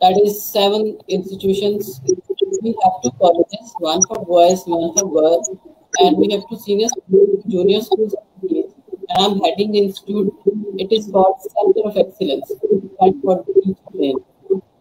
that is 7 institutions. We have 2 colleges, one for boys, one for girls, and we have 2 senior schools, junior schools, and I'm heading the institute. It is called Center of Excellence, and for teachers training.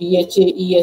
DHA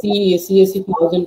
CAC1000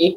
1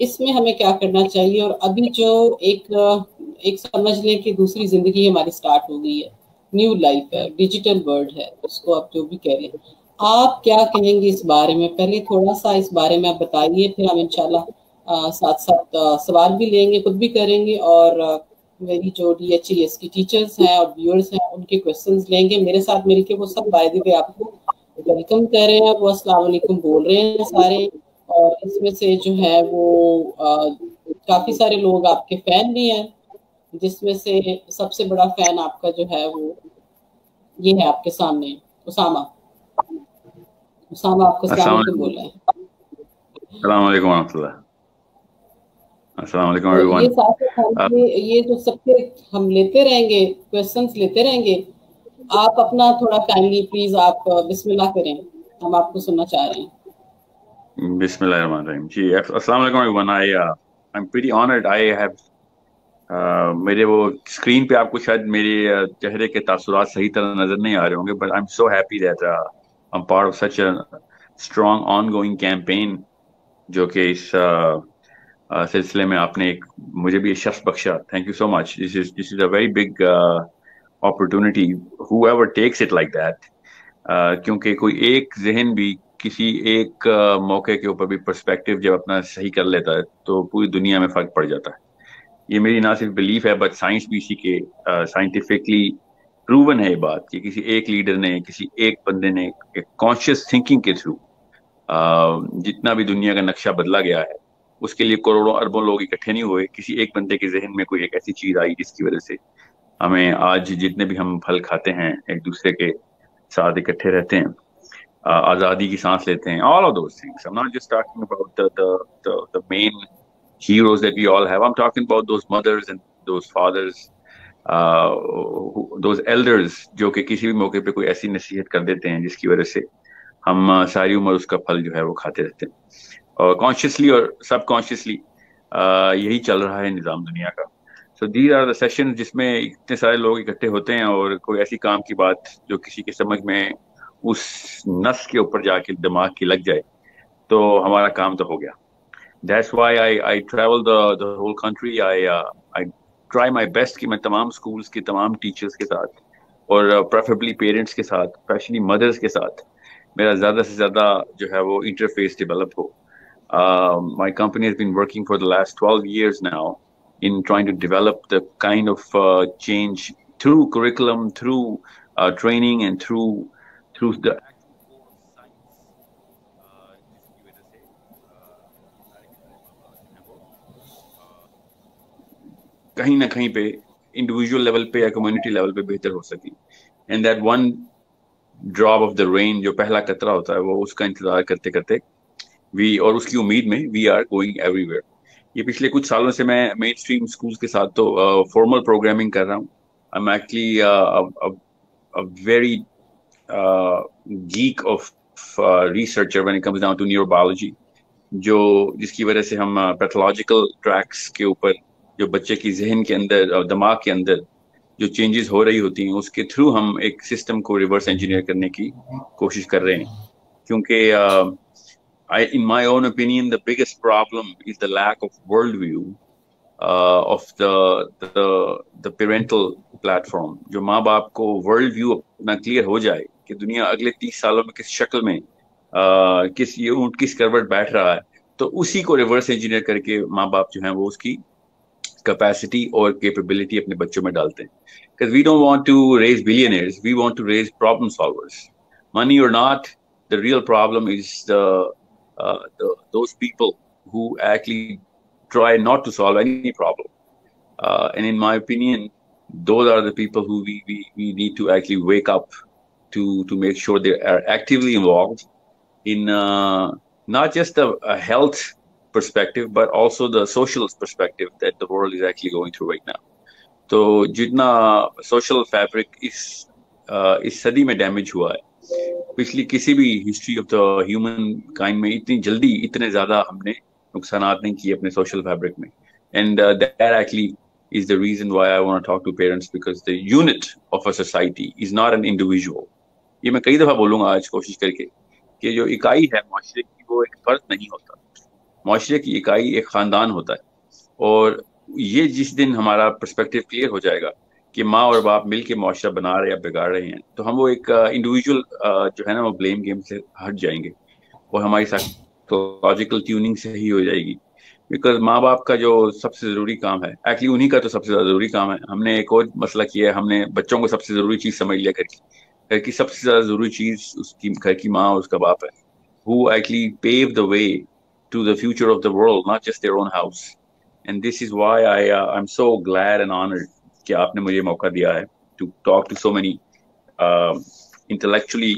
اس میں ہمیں کیا کرنا چاہیے. اور ابھی جو ایک سمجھ لیں کہ دوسری زندگی ہماری سٹارٹ ہو گئی ہے, نیو لائف ہے, ڈیجیٹل ورلڈ ہے, اس کو آپ جو بھی کہہ رہے ہیں, آپ کیا کہیں گے اس بارے میں؟ پہلے تھوڑا سا اس بارے میں آپ بتائیے, پھر ہم انشاءاللہ ساتھ ساتھ سوال بھی لیں گے, خود بھی کریں گے, اور میری جو DHES کی ٹیچرز ہیں اور ویورز ہیں ان کے کوشچنز لیں گے میرے ساتھ مل کے. وہ سب بائی دی وے آپ کو ویلکم کر رہے ہیں, وہ السلام علیکم بول رہے ہیں سارے. اور اس میں سے جو ہے وہ کافی سارے لوگ آپ کے فین بھی ہیں, جس میں سے سب سے بڑا فین آپ کا جو ہے وہ یہ ہے آپ کے سامنے, اسامہ. آپ کو السلام السلام علیکم علیکم. بول رہے ہیں. السلام علیکم ورحمۃ اللہ. السلام علیکم تو یہ ساتھ ایوری یہ جو سب کے ہم لیتے رہیں گے, کوشچنس لیتے رہیں گے. آپ اپنا تھوڑا کائنڈلی پلیز آپ بسم اللہ کریں, ہم آپ کو سننا چاہ رہے ہیں. بسم اللہ الرحمن الرحیم. جی السلام علیکم every one. I'm pretty honored. I have میرے وہ اسکرین پہ آپ کو شاید میرے چہرے کے تاثرات صحیح طرح نظر نہیں آ رہے ہوں گے, but I'm so happy that I'm part of such a strong ongoing campaign جو کہ اس سلسلے میں آپ نے مجھے بھی شخص بخشا. Thank you so much. This is a very big opportunity. Whoever takes it like that. کیونکہ کوئی ایک ذہن بھی کسی ایک موقع کے اوپر بھی پرسپیکٹو جب اپنا صحیح کر لیتا ہے تو پوری دنیا میں فرق پڑ جاتا ہے. یہ میری نہ صرف بلیف ہے بٹ سائنس بھی اسی کے سائنٹیفکلی پروون ہے یہ بات کہ کسی ایک لیڈر نے, کسی ایک بندے نے ایک کانشیس تھنکنگ کے تھرو جتنا بھی دنیا کا نقشہ بدلا گیا ہے اس کے لیے کروڑوں اربوں لوگ اکٹھے نہیں ہوئے. کسی ایک بندے کے ذہن میں کوئی ایک ایسی چیز آئی جس کی وجہ سے ہمیں آج جتنے بھی ہم پھل کھاتے ہیں, ایک دوسرے کے ساتھ اکٹھے رہتے ہیں, آزادی کی سانس لیتے ہیں. All of those things. I'm not just talking about the main heroes that we all have. I'm talking about those mothers and those fathers, those elders جو کہ کسی بھی موقع پہ کوئی ایسی نصیحت کر دیتے ہیں جس کی وجہ سے ہم ساری عمر اس کا پھل جو ہے وہ کھاتے رہتے ہیں. اور کانشیسلی اور سب کانشیسلی یہی چل رہا ہے نظام دنیا کا. So these are the sessions جس میں اتنے سارے لوگ اکٹھے ہوتے ہیں اور کوئی ایسی کام کی بات جو کسی کے سمجھ میں اس نس کے اوپر جا کے دماغ کی لگ جائے تو ہمارا کام تو ہو گیا. That's why I travel the whole country. I try my best کہ میں تمام schools کے تمام teachers کے ساتھ اور preferably parents کے ساتھ, especially mothers کے ساتھ میرا زیادہ سے زیادہ جو ہے وہ interface develop who. My company has been working for the last 12 years now in trying to develop the kind of change through curriculum, through training and through the کہیں نہ کہیں پہ انڈیویجول لیول پہ یا کمیونٹی لیول پہ بہتر ہو سکیں. And that one drop of the rain جو پہلا قطرہ ہوتا ہے وہ اس کا انتظار کرتے کرتے اور اس کی امید میں we are going everywhere. یہ پچھلے کچھ سالوں سے میں مین اسٹریم اسکولس کے ساتھ تو فارمل پروگرامنگ کر رہا ہوں. I am actually very geek of researcher when it comes down to neurobiology, جس کی وجہ سے ہم پیتھولوجیکل ٹریکس کے اوپر جو بچے کی ذہن کے اندر دماغ کے اندر جو چینجز ہو رہی ہوتی ہیں اس کے تھرو ہم ایک سسٹم کو ریورس انجینئر کرنے کی کوشش کر رہے ہیں. کیونکہ in my own opinion the biggest problem is the lack of world view of the parental platform. جو ماں باپ کو ورلڈ ویو اپنا کلیئر ہو جائے کہ دنیا اگلے 30 سالوں میں کس شکل میں یہ اونٹ کس کروٹ بیٹھ رہا ہے, تو اسی کو ریورس انجینئر کر کے ماں باپ جو ہیں وہ اس کی کیپیسٹی اور کیپیبلٹی اپنے بچوں میں ڈالتے ہیں. Because we don't want to raise billionaires, we want to raise problem solvers. Money or not, the real problem is those people who actually try not to solve any problem. And in my opinion, those are the people who we need to actually wake up to make sure they are actively involved in not just a health perspective, but also the social perspective that the world is actually going through right now. تو جتنا social fabric اس صدی میں damage ہوا ہے پچھلی کسی بھی history of the human kind میں اتنی جلدی اتنے زیادہ ہم نے نقصانات نہیں کیے اپنے سوشل فیبرک میں. And that actually is the reason why I want to talk to parents, because the unit of a society is not an individual. یہ میں کئی دفعہ بولوں گا آج کوشش کر کے کہ جو اکائی ہے معاشرے کی وہ ایک فرد نہیں ہوتا. معاشرے کی اکائی ایک خاندان ہوتا ہے. اور یہ جس دن ہمارا پرسپیکٹو کلیئر ہو جائے گا کہ ماں اور باپ مل کے معاشرہ بنا رہے یا بگاڑ رہے ہیں, تو ہم وہ ایک انڈیویجول جو ہے نا وہ بلیم گیم سے ہٹ جائیں گے, اور ہماری سائیکولوجیکل ٹیوننگ سے ہی ہو جائے گی. بیکاز ماں باپ کا جو سب سے ضروری کام ہے, ایکچولی انہی کا تو سب سے زیادہ ضروری کام ہے. ہم نے ایک اور مسئلہ کیا ہے, ہم نے بچوں کو سب سے ضروری چیز سمجھ لیا گھر کی سب سے زیادہ ضروری چیز اس کی گھر کی ماں اور اس کا باپ ہے, who actually pave the way to the future of the world, not just their own house. And this is why I'm so glad and honored کہ آپ نے مجھے موقع دیا ہے to talk to so many intellectually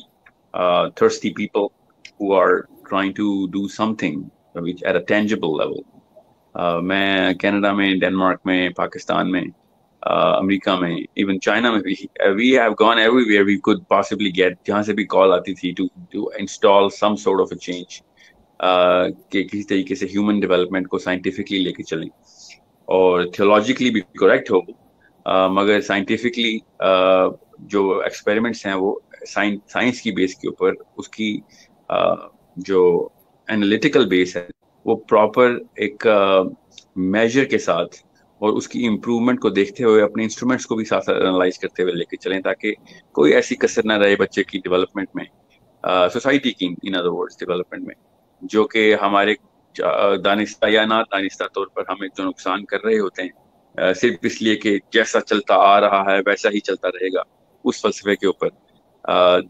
thirsty people who are trying to do something which at a tangible level. میں Canada میں, Denmark میں, پاکستان میں, امریکہ میں, ایون چائنا میں بھی, we have gone everywhere we could possibly get, جہاں سے بھی کال آتی تھی to install some sort of a change, کہ کسی طریقے سے ہیومن ڈیولپمنٹ کو سائنٹیفکلی لے کے چلیں اور تھیولوجیکلی بھی کریکٹ ہو, مگر سائنٹیفکلی جو ایکسپیریمنٹس ہیں وہ سائنس کی بیس کے اوپر, اس کی جو انالیٹیکل بیس ہے وہ پراپر ایک میجر کے ساتھ اور اس کی امپروومنٹ کو دیکھتے ہوئے اپنے انسٹرومنٹس کو بھی ساتھ ساتھ انالائز کرتے ہوئے لے کے چلیں, تاکہ کوئی ایسی کسر نہ رہے بچے کی ڈیولپمنٹ میں, سوسائٹی کی ان ادر ورڈز ڈیولپمنٹ میں, جو کہ ہمارے دانستہ یا نہ دانستہ طور پر ہمیں جو نقصان کر رہے ہوتے ہیں صرف اس لیے کہ جیسا چلتا آ رہا ہے ویسا ہی چلتا رہے گا, اس فلسفے کے اوپر.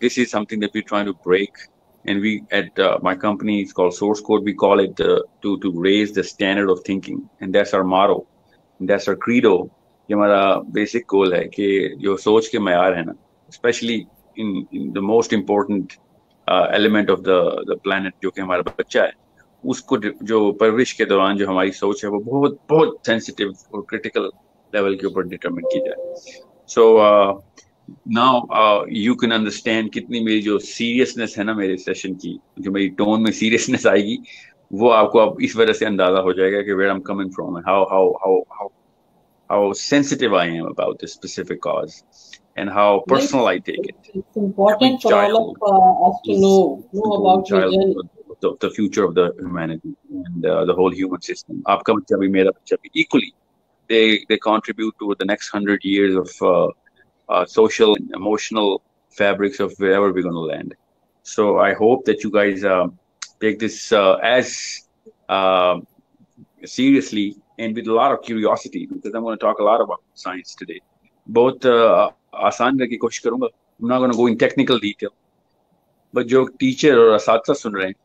This is something that we're trying to break, and we at my company, it's called Source Code, we call it to raise the standard of thinking, and that's our motto, and that's our credo. یہ ہمارا basic goal ہے کہ جو سوچ کے معیار ہے نا, especially in the most important element of the planet جو کہ ہمارا بچہ ہے, اس کو جو پرورش کے دوران جو ہماری سوچ ہے وہ بہت بہت سینسیٹیو اور کرٹیکل لیول کے اوپر ڈٹرمن کی جائے. سو now you can understand کتنی میری جو سیریسنس ہے نا میرے سیشن کی, جو میری ٹون میں سیریسنس آئے گی, وہ آپ کو اب اس وجہ سے اندازہ ہو جائے گا کہ where I'm coming from and how sensitive I am about this specific cause and how personal I take it. It's important for all of us to know about your journey. The future of the humanity and the whole human system. آپ کا بچہ بھی میرا بچہ بھی equally they contribute to the next 100 years of social and emotional fabrics of wherever we're going to land. So I hope that you guys take this as seriously and with a lot of curiosity, because I'm going to talk a lot about science today. بہت آسان رہنے کی کوشش کروں گا. I'm not going to go in technical detail, but جو teacher اور اساتذہ سن رہے ہیں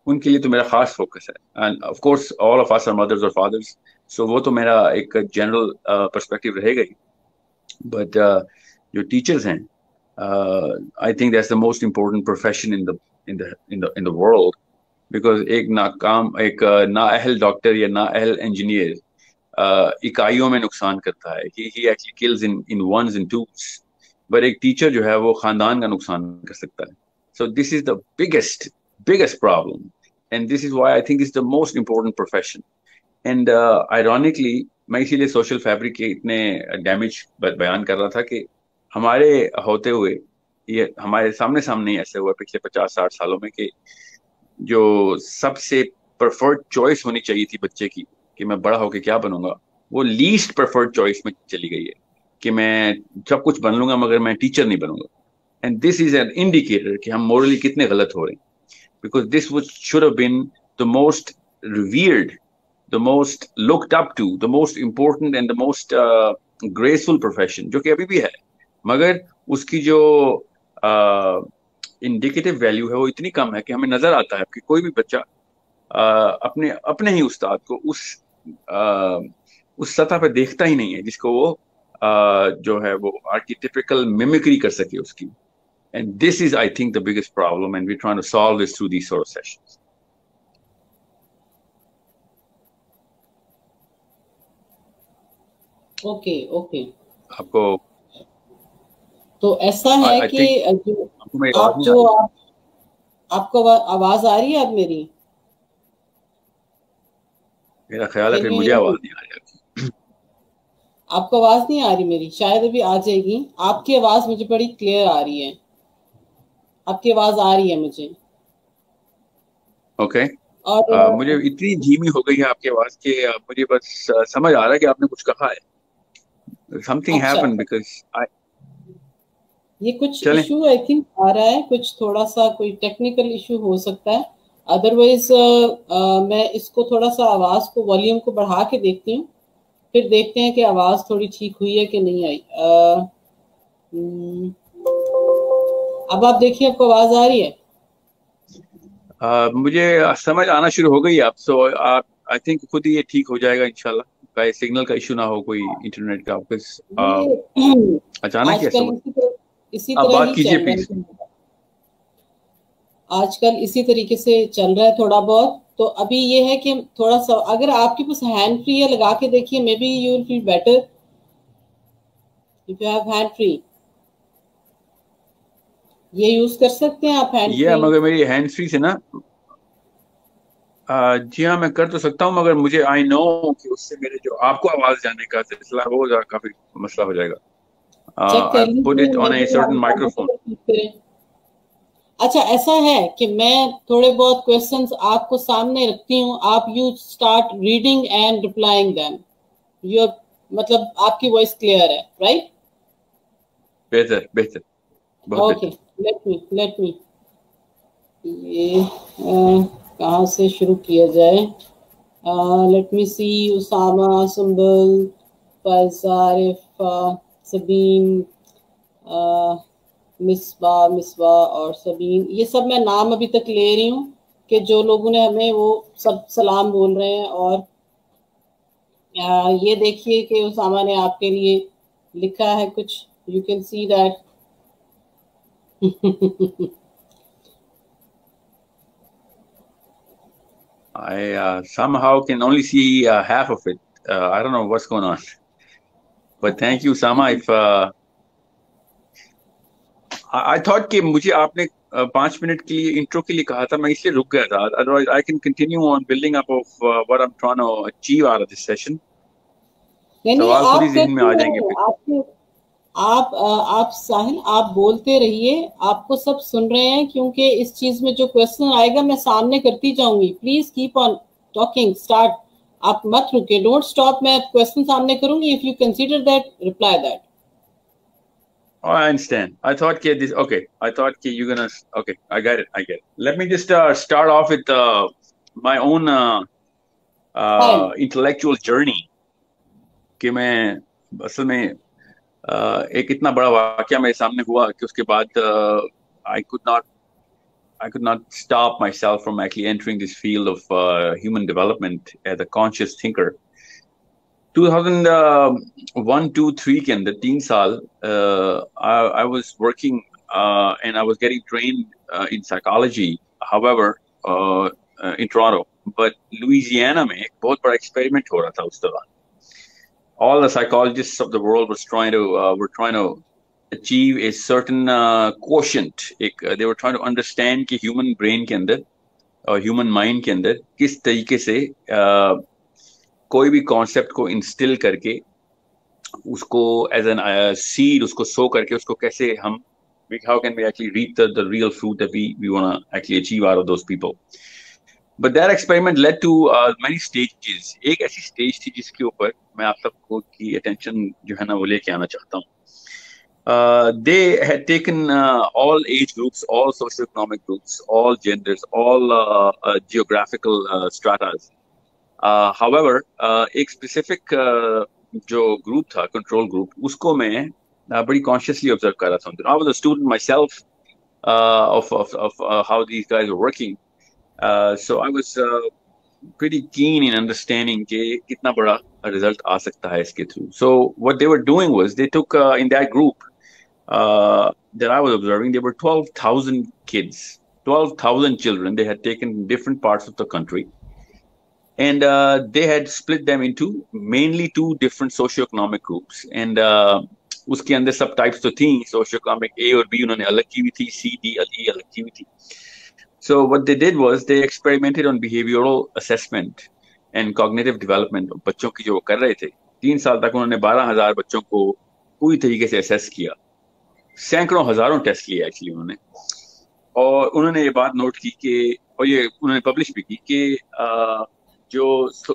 ان کے لیے تو میرا خاص فوکس ہے, and of course all of us are mothers or fathers, so وہ تو میرا ایک جنرل پرسپیکٹو رہے گا ہی. But جو ٹیچرز ہیں, I think that's the most important profession in the world, because ایک ناکام, ایک نااہل ڈاکٹر یا نااہل انجینئر اکائیوں میں نقصان کرتا ہے, he actually kills in ones and twos, but ایک ٹیچر جو ہے وہ خاندان کا نقصان کر سکتا ہے. So this is the biggest problem, and this is why I think it's the most important profession. And ironically میں اسی لیے سوشل فیبرک کے اتنے ڈیمیج بیان کر رہا تھا کہ ہمارے ہوتے ہوئے یہ ہمارے سامنے ہی ایسے ہوا پچھلے 50-60 سالوں میں کہ جو سب سے پریفرڈ چوائس ہونی چاہیے تھی بچے کی کہ میں بڑا ہو کے کیا بنوں گا, وہ لیسٹ پریفرڈ چوائس میں چلی گئی ہے کہ میں سب کچھ بن لوں گا مگر میں ٹیچر نہیں بنوں گا. And this is an indicator کہ ہم مورلی کتنے غلط ہو رہے ہیں, because this should have been the most revered, the most looked up to, the most important and the most graceful profession, جو کہ ابھی بھی ہے, مگر اس کی جو انڈیکیٹو ویلیو ہے وہ اتنی کم ہے کہ ہمیں نظر آتا ہے کہ کوئی بھی بچہ اپنے ہی استاد کو اس سطح پہ دیکھتا ہی نہیں ہے جس کو وہ جو ہے وہ آرکیٹیپیکل میمکری کر سکے اس کی. And this is, I think, the biggest problem, and we're trying to solve this through these sort of sessions. Okay. آپ کو تو ایسا ہے کہ آپ کو آواز آ رہی ہے اب میری؟ میرا خیال ہے کہ مجھے آواز نہیں آ رہی. آپ کو آواز نہیں آ رہی میری؟ شاید ابھی آ جائے گی. آپ کی آواز مجھے بڑی کلیئر آ رہی ہے. آپ کی آواز آ رہی ہے مجھے. اوکے. اور مجھے اتنی دھیمی ہو گئی ہے آپ کی آواز کہ مجھے بس سمجھ آ رہا ہے کہ آپ نے کچھ کہا ہے. Something اچھا happened because یہ کچھ چلیں. ایشو آئی تھنک آ رہا ہے, کچھ تھوڑا سا کوئی ٹیکنیکل ایشو ہو سکتا ہے. ادروائز میں اس کو تھوڑا سا آواز کو والیوم کو بڑھا کے دیکھتی ہوں, پھر دیکھتے ہیں کہ آواز تھوڑی ٹھیک ہوئی ہے کہ نہیں آئی. اب آپ دیکھیے آپ کو آواز آ رہی ہے؟ مجھے سمجھ آنا شروع ہو گئی آپ. سو آپ آئی تھنک خود ہی یہ ٹھیک ہو جائے گا انشاءاللہ. کوئی سگنل کا ایشو نہ ہو, کوئی انٹرنیٹ کا. یہ اچانک آج ایسا کل ہوا. اسی آپ طرح بات ہی کیجئے چل رہا پلیز. ہے, آج کل اسی طریقے سے چل رہا ہے تھوڑا بہت. تو ابھی یہ ہے کہ تھوڑا سا اگر آپ کے پاس ہینڈ فری ہے لگا کے دیکھیے, maybe you will feel better if you have hand free. یہ یوز کر سکتے ہیں آپ ہینڈ یہ فری. مگر میری ہینڈ فری سے نا, جی ہاں میں کر تو سکتا ہوں, مگر مجھے آئی نو کہ اس سے میرے جو آپ کو آواز جانے کا سلسلہ ہے وہ کافی مسئلہ ہو جائے گا. چیک I کر put لیجیے, it on may a be certain microphone. اچھا ایسا ہے کہ میں تھوڑے بہت کوشچنس آپ کو سامنے رکھتی ہوں, آپ you start reading and replying them. Your مطلب آپ کی وائس کلیئر ہے, رائٹ؟ بہتر بہتر, بہت اوکے, بہتر. لیٹ می یہ کہاں سے شروع کیا جائے. لیٹ می سی. اسامہ, سنبل, فائزہ, عارف, سبین, مصباح اور سبین, یہ سب میں نام ابھی تک لے رہی ہوں کہ جو لوگوں نے ہمیں وہ سب سلام بول رہے ہیں. اور یہ دیکھیے کہ اسامہ نے آپ کے لیے لکھا ہے کچھ, you can see that. I somehow can only see half of it. I don't know what's going on. But thank you, Sama. If I thought کہ مجھے آپ نے 5 منٹ کے لیے انٹرو کے لیے کہا تھا, میں اس لیے رک گیا تھا. Otherwise, I can continue on building up of what I'm trying to achieve out of this session. نہیں سوال خود ہی آپ ذہن میں کرتے آ جائیں گے رہے, پھر. آپ ساحل آپ بولتے رہیے, آپ کو سب سن رہے ہیں, کیونکہ اس چیز میں جو کوشچن آئے گا میں سامنے کرتی جاؤں گی. Please keep on talking, start, آپ مت رکے, ڈونٹ اسٹاپ. میں کوشچن سامنے کروں گی, if you consider that reply that. Oh, I understand. I thought this. Okay, I thought you're gonna. Okay, I get it. Let me just start off with my own fine. intellectual journey. کہ میں اصل میں ایک اتنا بڑا واقعہ میرے سامنے ہوا کہ اس کے بعد I could not stop myself from actually entering this field of human development as a conscious thinker. 2001-2-3 کے اندر 3 سال I was working and I was getting trained in psychology, however in Toronto, but Louisiana میں ایک بہت بڑا experiment ہو رہا تھا اس دوران. All the psychologists of the world were trying to achieve a certain quotient. They were trying to understand کہ human brain کے اندر اور human mind کے اندر کس طریقے سے کوئی بھی کانسیپٹ کو انسٹل کر کے اس کو ایز این سیڈ اس کو سو کر کے اس کو کیسے ہم how can we actually reap the real fruit that we want to actually achieve out of those people. But that experiment led to many stages. ایک ایسی stage تھی جس کے اوپر میں آپ سب کو کی attention جو ہے نا وہ لے کے آنا چاہتا ہوں. They had taken all age groups, all socioeconomic groups, all genders, all geographical stratas. However, ایک اسپیسیفک جو گروپ تھا, کنٹرول گروپ, اس کو میں بڑی کانشیسلی آبزرو کر رہا تھا. I was a student myself of how these guys were working. So I was pretty keen in understanding کہ کتنا بڑا result آ سکتا ہے اس کے through. So what they were doing was they took in that group that I was observing, there were 12,000 kids, 12,000 children. They had taken different parts of the country. And they had split them into mainly 2 different socioeconomic groups. And اس کے اندر sub types تو تھیں, socioeconomic A اور B انہوں نے الگ کی ہوئی تھی, C, D, E الگ کی ہوئی تھی. So what they did was they experimented on behavioral assessment and cognitive development. بچوں کی جو وہ کر رہے تھے 3 سال تک انہوں نے 12,000 بچوں کو پوری طریقے سے اسیس کیا, سینکڑوں ہزاروں ٹیسٹ لیے ایکچولی انہوں نے. اور انہوں نے یہ بات نوٹ کی کہ اور یہ انہوں نے پبلش بھی کی کہ جو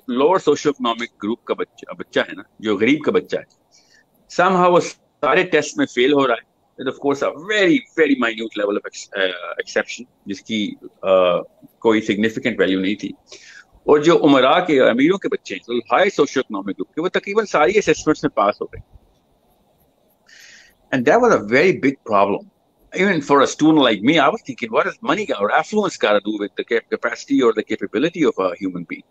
لوور سوشو اکنامک گروپ کا بچہ ہے نا, جو غریب کا بچہ ہے, سم ہاؤ وہ سارے ٹیسٹ میں فیل ہو رہا ہے. Of course a very very minute level of exception جس کی کوئی significant value نہیں تھی. اور جو عمرا کے امیروں کے بچے ہیں, ہائی سوشو اکنامک گروپ کے, وہ تقریباً ساری assessments میں پاس ہو گئے. And that was a very big problem. Even for a student like me, I was thinking, what is money or affluence got to do with the capacity or the capability of a human being?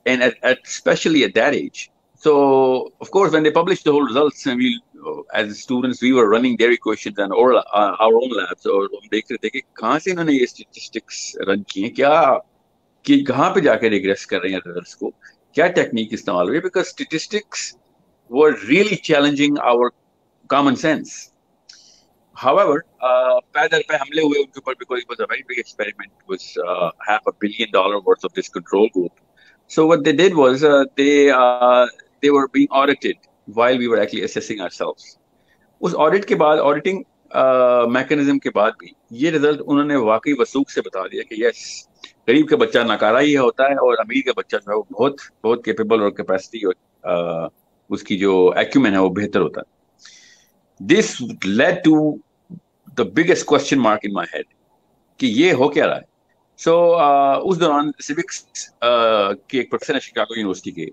And especially at that age. So, of course, when they published the whole results, and we, as students, we were running their equations and our own labs, اور ہم دیکھ رہے تھے کہ کہاں سے انہوں نے یہ اسٹیٹسٹکس رن کی ہیں, کیا کہ کہاں پہ جا کے ریگریس کر رہے ہیں ریزلٹس کو, کیا ٹیکنیک استعمال ہوئی, because statistics were really challenging our common sense. However, پیدر پہ حملے ہوئے ان کے اوپر, because it was a very big experiment. It was $500 million worth of this control group. So what they did was they were being audited while we were actually assessing ourselves. اس audit کے بعد, auditing mechanism کے بعد بھی یہ result انہوں نے واقعی وثوق سے بتا دیا کہ یس, غریب کا بچہ ناکارہ ہی ہوتا ہے اور امیر کا بچہ جو ہے وہ بہت بہت کیپیبل اور کیپیسٹی اور اس کی جو ایکومین ہے وہ بہتر ہوتا ہے. This led to the biggest question mark in my head کہ یہ ہو کیا رہا ہے. So اس دوران civics کے ایک پروفیسر ہے شکاگو یونیورسٹی کے,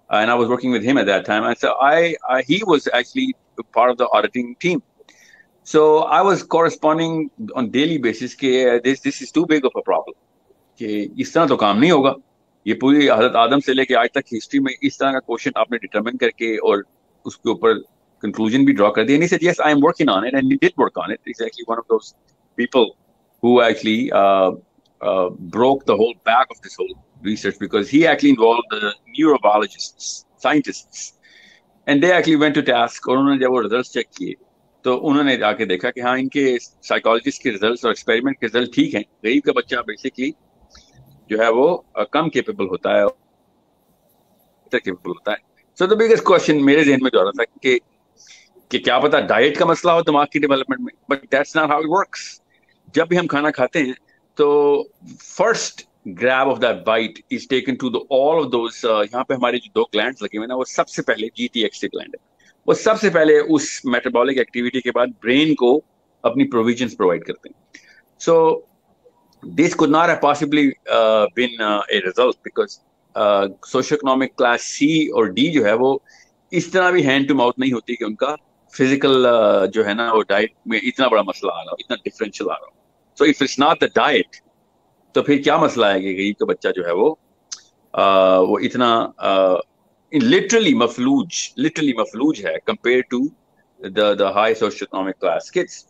and I was working with him at that time, and so he was actually part of the auditing team. So I was corresponding on daily basis کہ this is too big of a problem, کہ اس طرح تو کام نہیں ہوگا. یہ پوری حضرت آدم سے لے کے آج تک ہسٹری میں اس طرح کا کوشچن آپ نے ڈٹرمن کر کے اور اس کے اوپر conclusion بھی draw کر دیا. And he said, yes, I am working on it. And he did work on it. He's actually one of those people who actually broke the whole back of this whole research, because he actually involved the neurobiologists, scientists. And they actually went to task. اور انہوں نے جب وہ results check کیے تو انہوں نے جا کے دیکھا کہ ہاں, ان کے psychologist کے results اور experiment کے results ٹھیک ہیں. غریب کا بچہ basically جو ہے وہ کم capable ہوتا ہے, better capable ہوتا ہے. So the biggest question میرے ذہن میں جو آ رہا تھا کہ کیا پتا ڈائٹ کا مسئلہ ہو دماغ کی ڈیولپمنٹ میں, but that's not how it works. جب بھی ہم کھانا کھاتے ہیں تو first grab of that bite is taken to all of those, یہاں پہ ہمارے جو 2 گلینڈز لگے ہوئے نا, وہ سب سے پہلے GTX گلینڈ ہے, وہ سب سے پہلے اس میٹابولک ایکٹیویٹی کے بعد برین کو اپنی پروویژنس پرووائڈ کرتے ہیں. سو دس could not have possibly been a result, because socio economic class C اور D جو ہے وہ اس طرح بھی ہینڈ ٹو ماؤتھ نہیں ہوتی کہ ان کا فزیکل جو ہے نا وہ ڈائٹ میں اتنا بڑا مسئلہ آ رہا ہو, اتنا ڈفرینشیل آ رہا ہو. So if it's not the diet, تو پھر کیا مسئلہ ہے کہ غریب کا بچہ جو ہے وہ اتنا لٹرلی مفلوج ہے compare to the high socioeconomic class kids.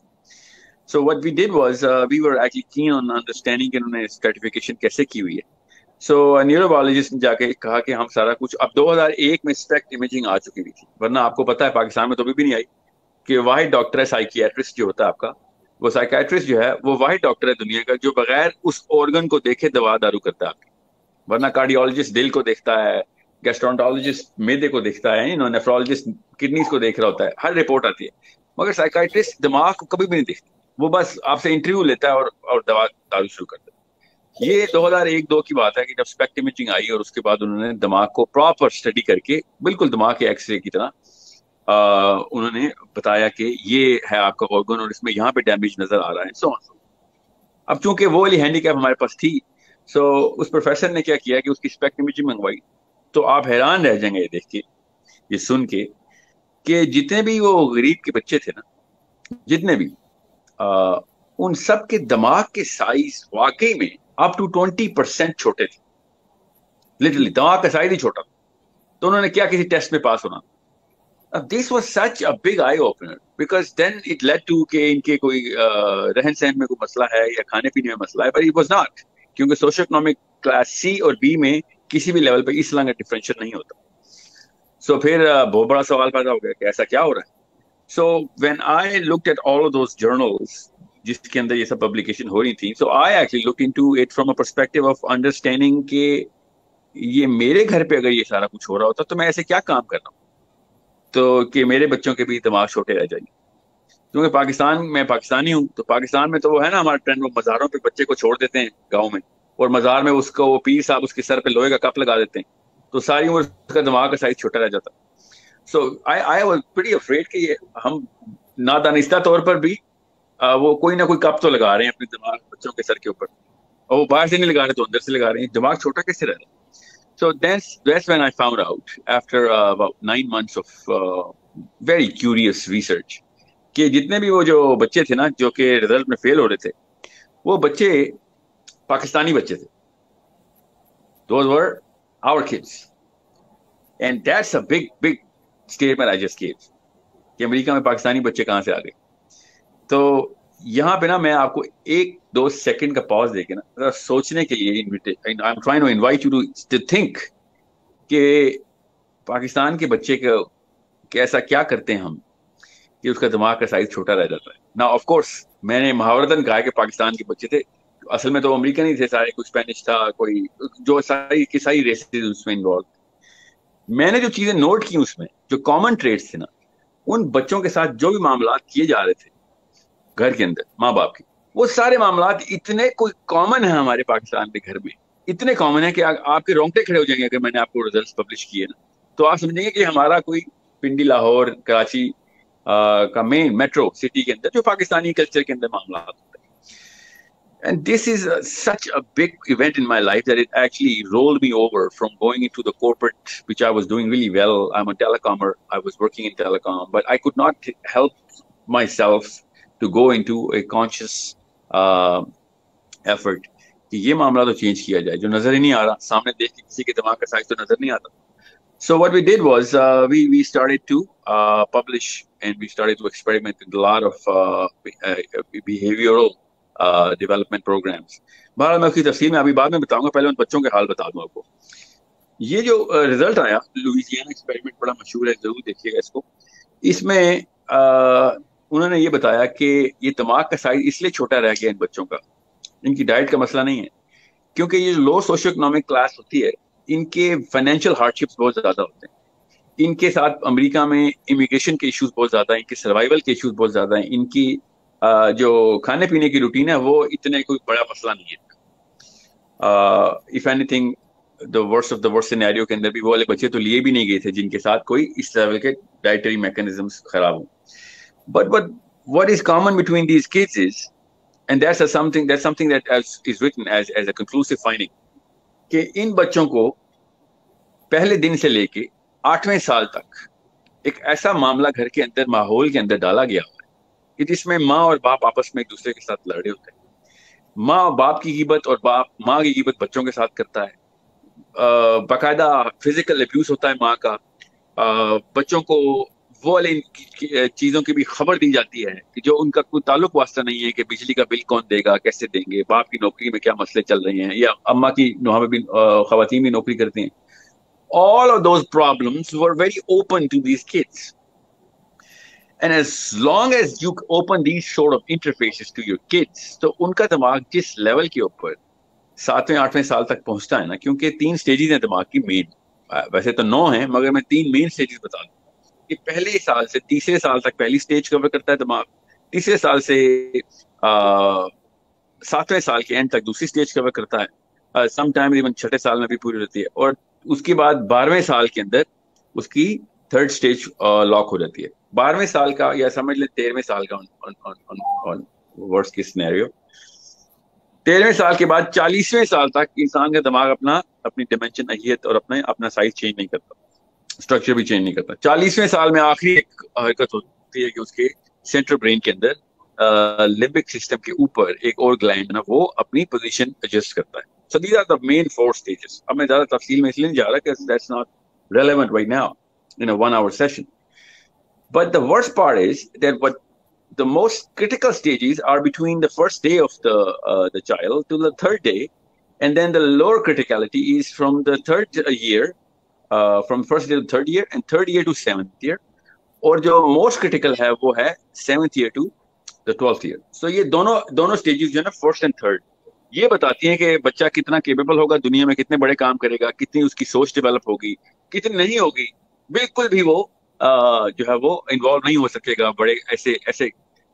So what we did was we were actually keen on understanding کہ انہوں نے stratification کیسے کی ہوئی ہے. So نیوروبیولوجسٹ نے جا کے کہا کہ ہم سارا کچھ, اب 2001 میں اسپیکٹ امیجنگ آ چکی ہوئی تھی, ورنہ آپ کو پتا ہے پاکستان میں تو بھی نہیں آئی, کہ واحد ڈاکٹر ہے سائیکیٹرسٹ جو ہوتا ہے آپ کا, وہ سائیکیٹرسٹ جو ہے وہ واحد ڈاکٹر ہے دنیا کا جو بغیر اس آرگن کو دیکھے دوا دارو کرتا ہے آپ کی. ورنہ کارڈیولوجسٹ دل کو دیکھتا ہے, گیسٹرونٹولوجسٹ میدے کو دیکھتا ہے, نیفرولوجسٹ کڈنیز کو دیکھ رہا ہوتا ہے, ہر رپورٹ آتی ہے, مگر سائیکیٹرسٹ دماغ کو کبھی بھی نہیں دیکھتا, وہ بس آپ سے انٹرویو لیتا ہے اور دوا دارو شروع کرتا ہے. یہ 2001-2 کی بات ہے کہ جب اسپیکٹ امیجنگ آئی اور اس کے بعد انہوں نے دماغ کو پراپر اسٹڈی کر کے بالکل دماغ کے ایکس رے کی طرح انہوں نے بتایا کہ یہ ہے آپ کا آرگن اور اس میں یہاں پہ ڈیمیج نظر آ رہا ہے. سو اب چونکہ وہ والی ہینڈی کیپ ہمارے پاس تھی, سو اس پروفیسر نے کیا کیا کہ اس کی اسپیکٹ امیجنگ منگوائی. تو آپ حیران رہ جائیں گے یہ دیکھ کے, یہ سن کے, کہ جتنے بھی وہ غریب کے بچے تھے نا, جتنے بھی ان سب کے دماغ کے سائز واقعی میں up to 20% چھوٹے تھے. لٹرلی دماغ کا سائز ہی چھوٹا. تو انہوں نے کیا کسی ٹیسٹ میں پاس ہونا. This was such a big eye opener, because then it led to کہ ان کے کوئی رہن سہن میں کوئی مسئلہ ہے یا کھانے پینے میں مسئلہ ہے, but it was not, کیونکہ سوشو اکنامک کلاس C اور B میں کسی بھی لیول پہ اس طرح کا ڈفرینشیل نہیں ہوتا. سو پھر بہت بڑا سوال پیدا ہو گیا کہ ایسا کیا ہو رہا ہے. سو when I looked at all of those journals جس کے اندر یہ سب پبلیکیشن ہو رہی تھی, so I actually look into it from a perspective of understanding کہ یہ میرے گھر پہ اگر یہ سارا کچھ ہو رہا ہوتا تو میں ایسے کیا کام کر رہا ہوں تو کہ میرے بچوں کے بھی دماغ چھوٹے رہ جائیں. کیونکہ پاکستان میں پاکستانی ہوں, تو پاکستان میں تو وہ ہے نا ہمارا ٹرینڈ, وہ مزاروں پہ بچے کو چھوڑ دیتے ہیں گاؤں میں, اور مزار میں اس کو وہ پیر صاحب اس کے سر پہ لوہے کا کپ لگا دیتے ہیں, تو ساری عمر اس کا دماغ کا سائز چھوٹا رہ جاتا. سو آئی واز پریٹی افریڈ کہ ہم نادانستہ طور پر بھی وہ کوئی نہ کوئی کپ تو لگا رہے ہیں اپنے دماغ بچوں کے سر کے اوپر, اور وہ باہر سے نہیں لگا رہے تو اندر سے لگا رہے ہیں, دماغ چھوٹا کیسے رہ رہا ہے. So that's when I found out after about 9 months of very curious research کہ جتنے بھی وہ جو بچے تھے نا جو کہ رزلٹ میں فیل ہو رہے تھے, وہ بچے پاکستانی بچے تھے. Those were our kids. And that's a big statement I just gave کہ امریکہ میں پاکستانی بچے کہاں سے آ گئے. تو یہاں پہ نا میں آپ کو 1-2 سیکنڈ کا پاز دے کے نا ذرا سوچنے کے لیے I'm trying to invite you to think کہ پاکستان کے بچے کا ایسا کیا کرتے ہیں ہم کہ اس کا دماغ کا سائز چھوٹا رہ جاتا ہے. نا آف کورس میں نے محاورتاً کہا کہ پاکستان کے بچے تھے, اصل میں تو امریکہ نہیں تھے سارے, کوئی اسپینش تھا, کوئی جو ساری ریسز اس میں انوالو. میں نے جو چیزیں نوٹ کی اس میں جو کامن ٹریٹس تھے نا, ان بچوں کے ساتھ جو بھی معاملات کیے جا رہے تھے گھر کے اندر ماں باپ کے, وہ سارے معاملات اتنے کوئی کامن ہیں ہمارے پاکستان کے گھر میں, اتنے کامن ہیں کہ آپ کے رونگٹے کھڑے ہو جائیں گے. اگر میں نے آپ کو ریزلٹس پبلش کیے نا تو آپ سمجھیں گے کہ ہمارا کوئی پنڈی, لاہور, کراچی کا مین میٹرو سٹی کے اندر جو پاکستانی کلچر کے اندر معاملات ہوتے ہیں. And this is such a big event in my life that it actually rolled me over from going into the corporate, which I was doing really well. I'm a telecomer. I was working in telecom, but I could not help myself to go into a conscious effort کہ یہ معاملہ تو change کیا جائے جو نظر ہی نہیں آ رہا, سامنے دیکھ کے کسی کے دماغ کا سائز تو نظر نہیں آتا. So what we did was we started to publish and we started to experiment with a lot of behavioral development programmes. بہرحال میں اس کی تفصیل میں ابھی بعد میں بتاؤں گا, پہلے ان بچوں کے حال بتا دوں آپ کو. یہ جو رزلٹ آیا لوئزیانا ایکسپیریمنٹ بڑا مشہور ہے, ضرور دیکھیے گا اس کو. اس میں انہوں نے یہ بتایا کہ یہ دماغ کا سائز اس لیے چھوٹا رہ گیا ان بچوں کا, ان کی ڈائٹ کا مسئلہ نہیں ہے, کیونکہ یہ لو سوشو اکنامک کلاس ہوتی ہے, ان کے فائنینشیل ہارڈ شپس بہت زیادہ ہوتے ہیں. ان کے ساتھ امریکہ میں امیگریشن کے ایشوز بہت زیادہ ہیں, ان کے سروائیول کے ایشوز بہت زیادہ ہیں, ان کی جو کھانے پینے کی روٹین ہے وہ اتنے کوئی بڑا مسئلہ نہیں ہے. If any thing the worst of the worst scenario کے اندر بھی وہ والے بچے تو لیے بھی نہیں گئے تھے جن کے ساتھ کوئی اس طرح کے ڈائٹری میکنزمس خراب ہوں. But what is common between these kids is, and that's something that is written as a conclusive finding, کہ ان بچوں کو پہلے دن سے لے کے 8ویں سال تک ایک ایسا معاملہ گھر کے اندر ماحول کے اندر ڈالا گیا کہ جس میں ماں اور باپ آپس میں ایک دوسرے کے ساتھ لڑ رہے ہوتے ہیں. ماں باپ کی غیبت اور باپ ماں کی غیبت بچوں کے ساتھ کرتا ہے. باقاعدہ فزیکل ابیوز ہوتا ہے ماں کا. بچوں کو وہ والی چیزوں کی بھی خبر دی جاتی ہے کہ جو ان کا کوئی تعلق واسطہ نہیں ہے, کہ بجلی کا بل کون دے گا, کیسے دیں گے, باپ کی نوکری میں کیا مسئلے چل رہے ہیں, یا اماں کی نوحہ میں بھی خواتین بھی نوکری کرتے ہیں. All of those problems were very open to these kids. And as long as you open these sort of interfaces to your kids, تو ان کا دماغ جس لیول کے اوپر 7ویں 8ویں سال تک پہنچتا ہے نا, کیونکہ 3 سٹیجز ہیں دماغ کی مین, ویسے تو 9 ہیں مگر میں 3 مین سٹیجز بتا دوں. کہ پہلے سال سے تیسرے سال تک پہلی سٹیج کور کرتا ہے دماغ, تیسرے سال سے 7ویں سال کے اینڈ تک دوسری سٹیج کور کرتا ہے, سم ٹائم ایون 6ٹھے سال میں بھی پوری ہوتی ہے, اور اس کے بعد 12ویں سال کے اندر اس کی 3rd سٹیج لاک ہو جاتی ہے. 12ویں سال کا یا سمجھ لیں 13ویں سال کا ورسٹ کیس سینیریو, 13ویں سال کے بعد 40ویں سال تک انسان کا دماغ اپنی ڈائمینشن اہلیت اور اپنا سائز چینج نہیں کرتا, اسٹرکچر بھی چینج نہیں کرتا. 40ویں سال میں آخری ایک حرکت ہوتی ہے کہ اس کے سینٹرل برین کے اندر لمبک سسٹم کے اوپر ایک اور گلینڈ نا وہ اپنی پوزیشن ایڈجسٹ کرتا ہے. So these are the main 4 stages. اب میں زیادہ تفصیل میں اس لیے نہیں جا رہا کہ that's not relevant right now in a 1-hour session. But the worst part is that what the most critical stages are between the first day of the child to the 3rd day, and then the lower criticality is from the 3rd year, from first year to 3rd year, and 3rd year to 7th year. اور جو most critical ہے وہ ہے 7th year to the 12th year. So یہ دونوں stages جو ہے نا, first and third, یہ بتاتی ہیں کہ بچہ کتنا کیپیبل ہوگا دنیا میں, کتنے بڑے کام کرے گا, کتنی اس کی سوچ ڈیولپ ہوگی, کتنی نہیں ہوگی. بالکل بھی وہ جو ہے وہ انوالو نہیں ہو سکے گا بڑے ایسے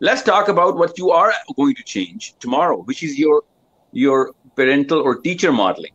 Let's talk about what you are going to change tomorrow, which is your parental or teacher modeling,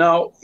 Now,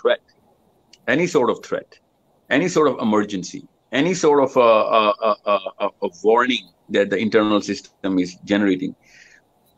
threat, any sort of threat, any sort of emergency, any sort of a warning that the internal system is generating,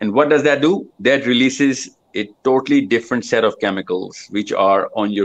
And what does that do? That releases a totally different set of chemicals which are on your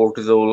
cortisol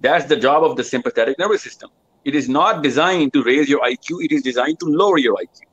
That's the job of the sympathetic nervous system. It is not designed to raise your IQ, it is designed to lower your IQ.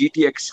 GTX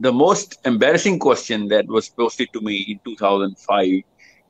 the most embarrassing question that was posted to me in 2005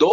2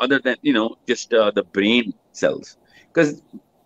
other than just the brain cells, because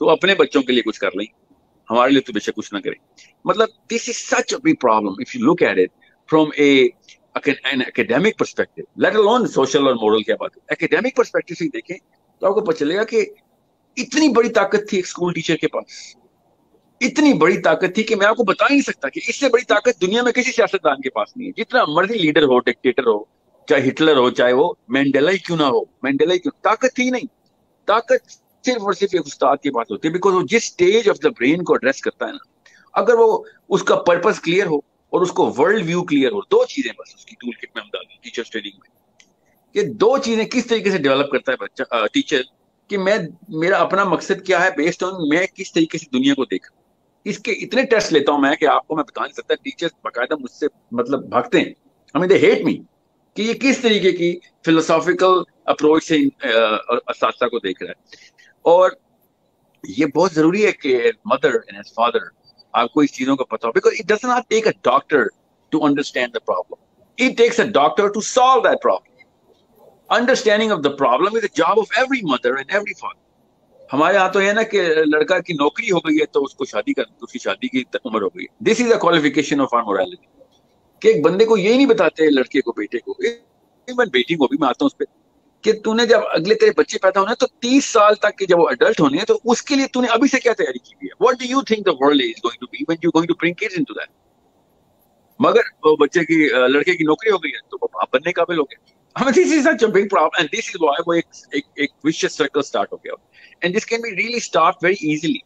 تو اپنے بچوں کے لیے کچھ کر لیں, ہمارے لیے تو بے شک کچھ نہ کریں. مطلب this is such a big problem if you look at it فرام an academic perspective, let alone social اور moral کیا بات ہے. academic perspective سے دیکھیں تو آپ کو پتہ چلے گا کہ اتنی بڑی طاقت تھی ایک اسکول ٹیچر کے پاس, اتنی بڑی طاقت تھی کہ میں آپ کو بتا ہی نہیں سکتا کہ اس سے بڑی طاقت دنیا میں کسی سیاستدان کے پاس نہیں ہے. جتنا مرضی لیڈر ہو, ڈکٹیٹر ہو, چاہے ہٹلر ہو, چاہے وہ مینڈیلا ہی کیوں نہ ہو, مینڈیلا ہی کیوں, طاقت ہی نہیں. طاقت صرف اور صرف ایک استاد کے پاس ہوتی ہے, بیکاز وہ جس اسٹیج آف دا برین کو ایڈریس کرتا ہے نا, اگر وہ اس کا پرپز کلیئر ہو اور اس کو ورلڈ ویو کلیئر ہو, دو چیزیں بس اس کی ٹول کٹ میں ہم ڈالیں ٹیچر ٹریننگ میں, کہ دو چیزیں کس طریقے سے ڈیولپ کرتا ہے بچہ ٹیچر, کہ میرا اپنا مقصد کیا ہے بیسڈ آن میں کس طریقے سے دنیا کو دیکھا. اس کے اتنے ٹیسٹ لیتا ہوں میں کہ آپ کو میں بتا نہیں سکتا. ٹیچر باقاعدہ مجھ سے مطلب بھاگتے ہیں, ہمیں دے ہیٹ می, کہ یہ کس طریقے کی فلسافیکل اپروچ سے اساتذہ کو دیکھ رہا ہے. اور یہ بہت ضروری ہے کہ مدر اینڈ ایز فادر آپ کو اس چیزوں کا پتا ہو, because it does not take a doctor to understand the problem, it takes a doctor to solve that problem. Understanding of the problem is a job of every mother and every father. ہمارے یہاں تو ہے نا کہ لڑکا کی نوکری ہو گئی ہے تو اس کو شادی کر, اس کی شادی کی عمر ہو گئی. دس از اے کوالیفیکیشن آف آر مورالٹی, کہ ایک بندے کو یہی نہیں بتاتے لڑکے کو, بیٹے کو, بیٹی کو بھی میں آتا ہوں اس پہ, کہ تو نے جب اگلے تیرے بچے پیدا ہونے تو 30 سال تک کہ جب وہ ایڈلٹ ہونے ہیں تو اس کے لیے تو نے ابھی سے کیا تیاری کی ہوئی ہے. What do you think the world is going to be when you going to bring kids into that. مگر وہ بچے کی لڑکے کی نوکری ہو گئی ہے تو وہ باپ بننے قابل ہو گئے. I mean, this is such a big problem, and this is why وہ ایک vicious circle start ہو گیا. And this can be really start very easily.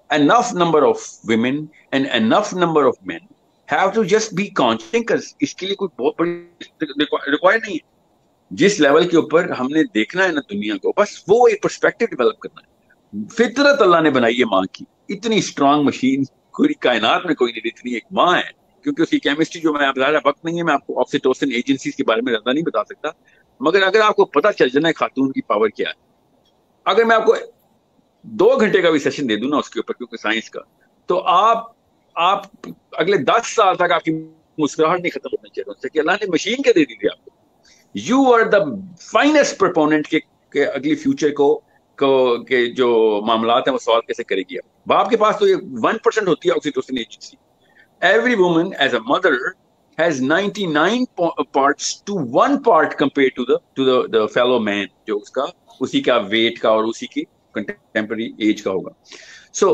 Enough number of women and enough number of men have to just be conscious, because اس کے لیے کوئی بہت بڑی required نہیں ہے. جس لیول کے اوپر ہم نے دیکھنا ہے نا دنیا کو, بس وہ ایک پرسپیکٹو ڈیولپ کرنا ہے. فطرت اللہ نے بنائی ہے ماں کی, اتنی اسٹرانگ مشین پوری کائنات میں کوئی نہیں, اتنی ایک ماں ہے. کیونکہ اس کی کیمسٹری جو میں ظاہر وقت نہیں ہے, میں آپ کو آکسیٹوسن ایجنسیز کے بارے میں زیادہ نہیں بتا سکتا, مگر اگر آپ کو پتہ چل جانا ہے خاتون کی پاور کیا ہے, اگر میں آپ کو 2 گھنٹے کا بھی سیشن دے دوں نا اس کے اوپر, کیونکہ سائنس کا, تو آپ اگلے 10 سال تک آپ کی مسکراہٹ نہیں ختم ہونا چاہیے ان سے کہ اللہ نے مشین کے دے دی تھی آپ کو. You are the finest proponent کہ اگلی فیوچر کو کہ جو معاملات ہیں وہ سالو کیسے کرے گی. باپ کے پاس تو یہ 1% ہوتی ہے oxytocin agency. Every woman as a mother has 99 parts to 1 part compared to the fellow man, جو اس کا اسی کا weight کا اور اسی کی contemporary age کا ہوگا. So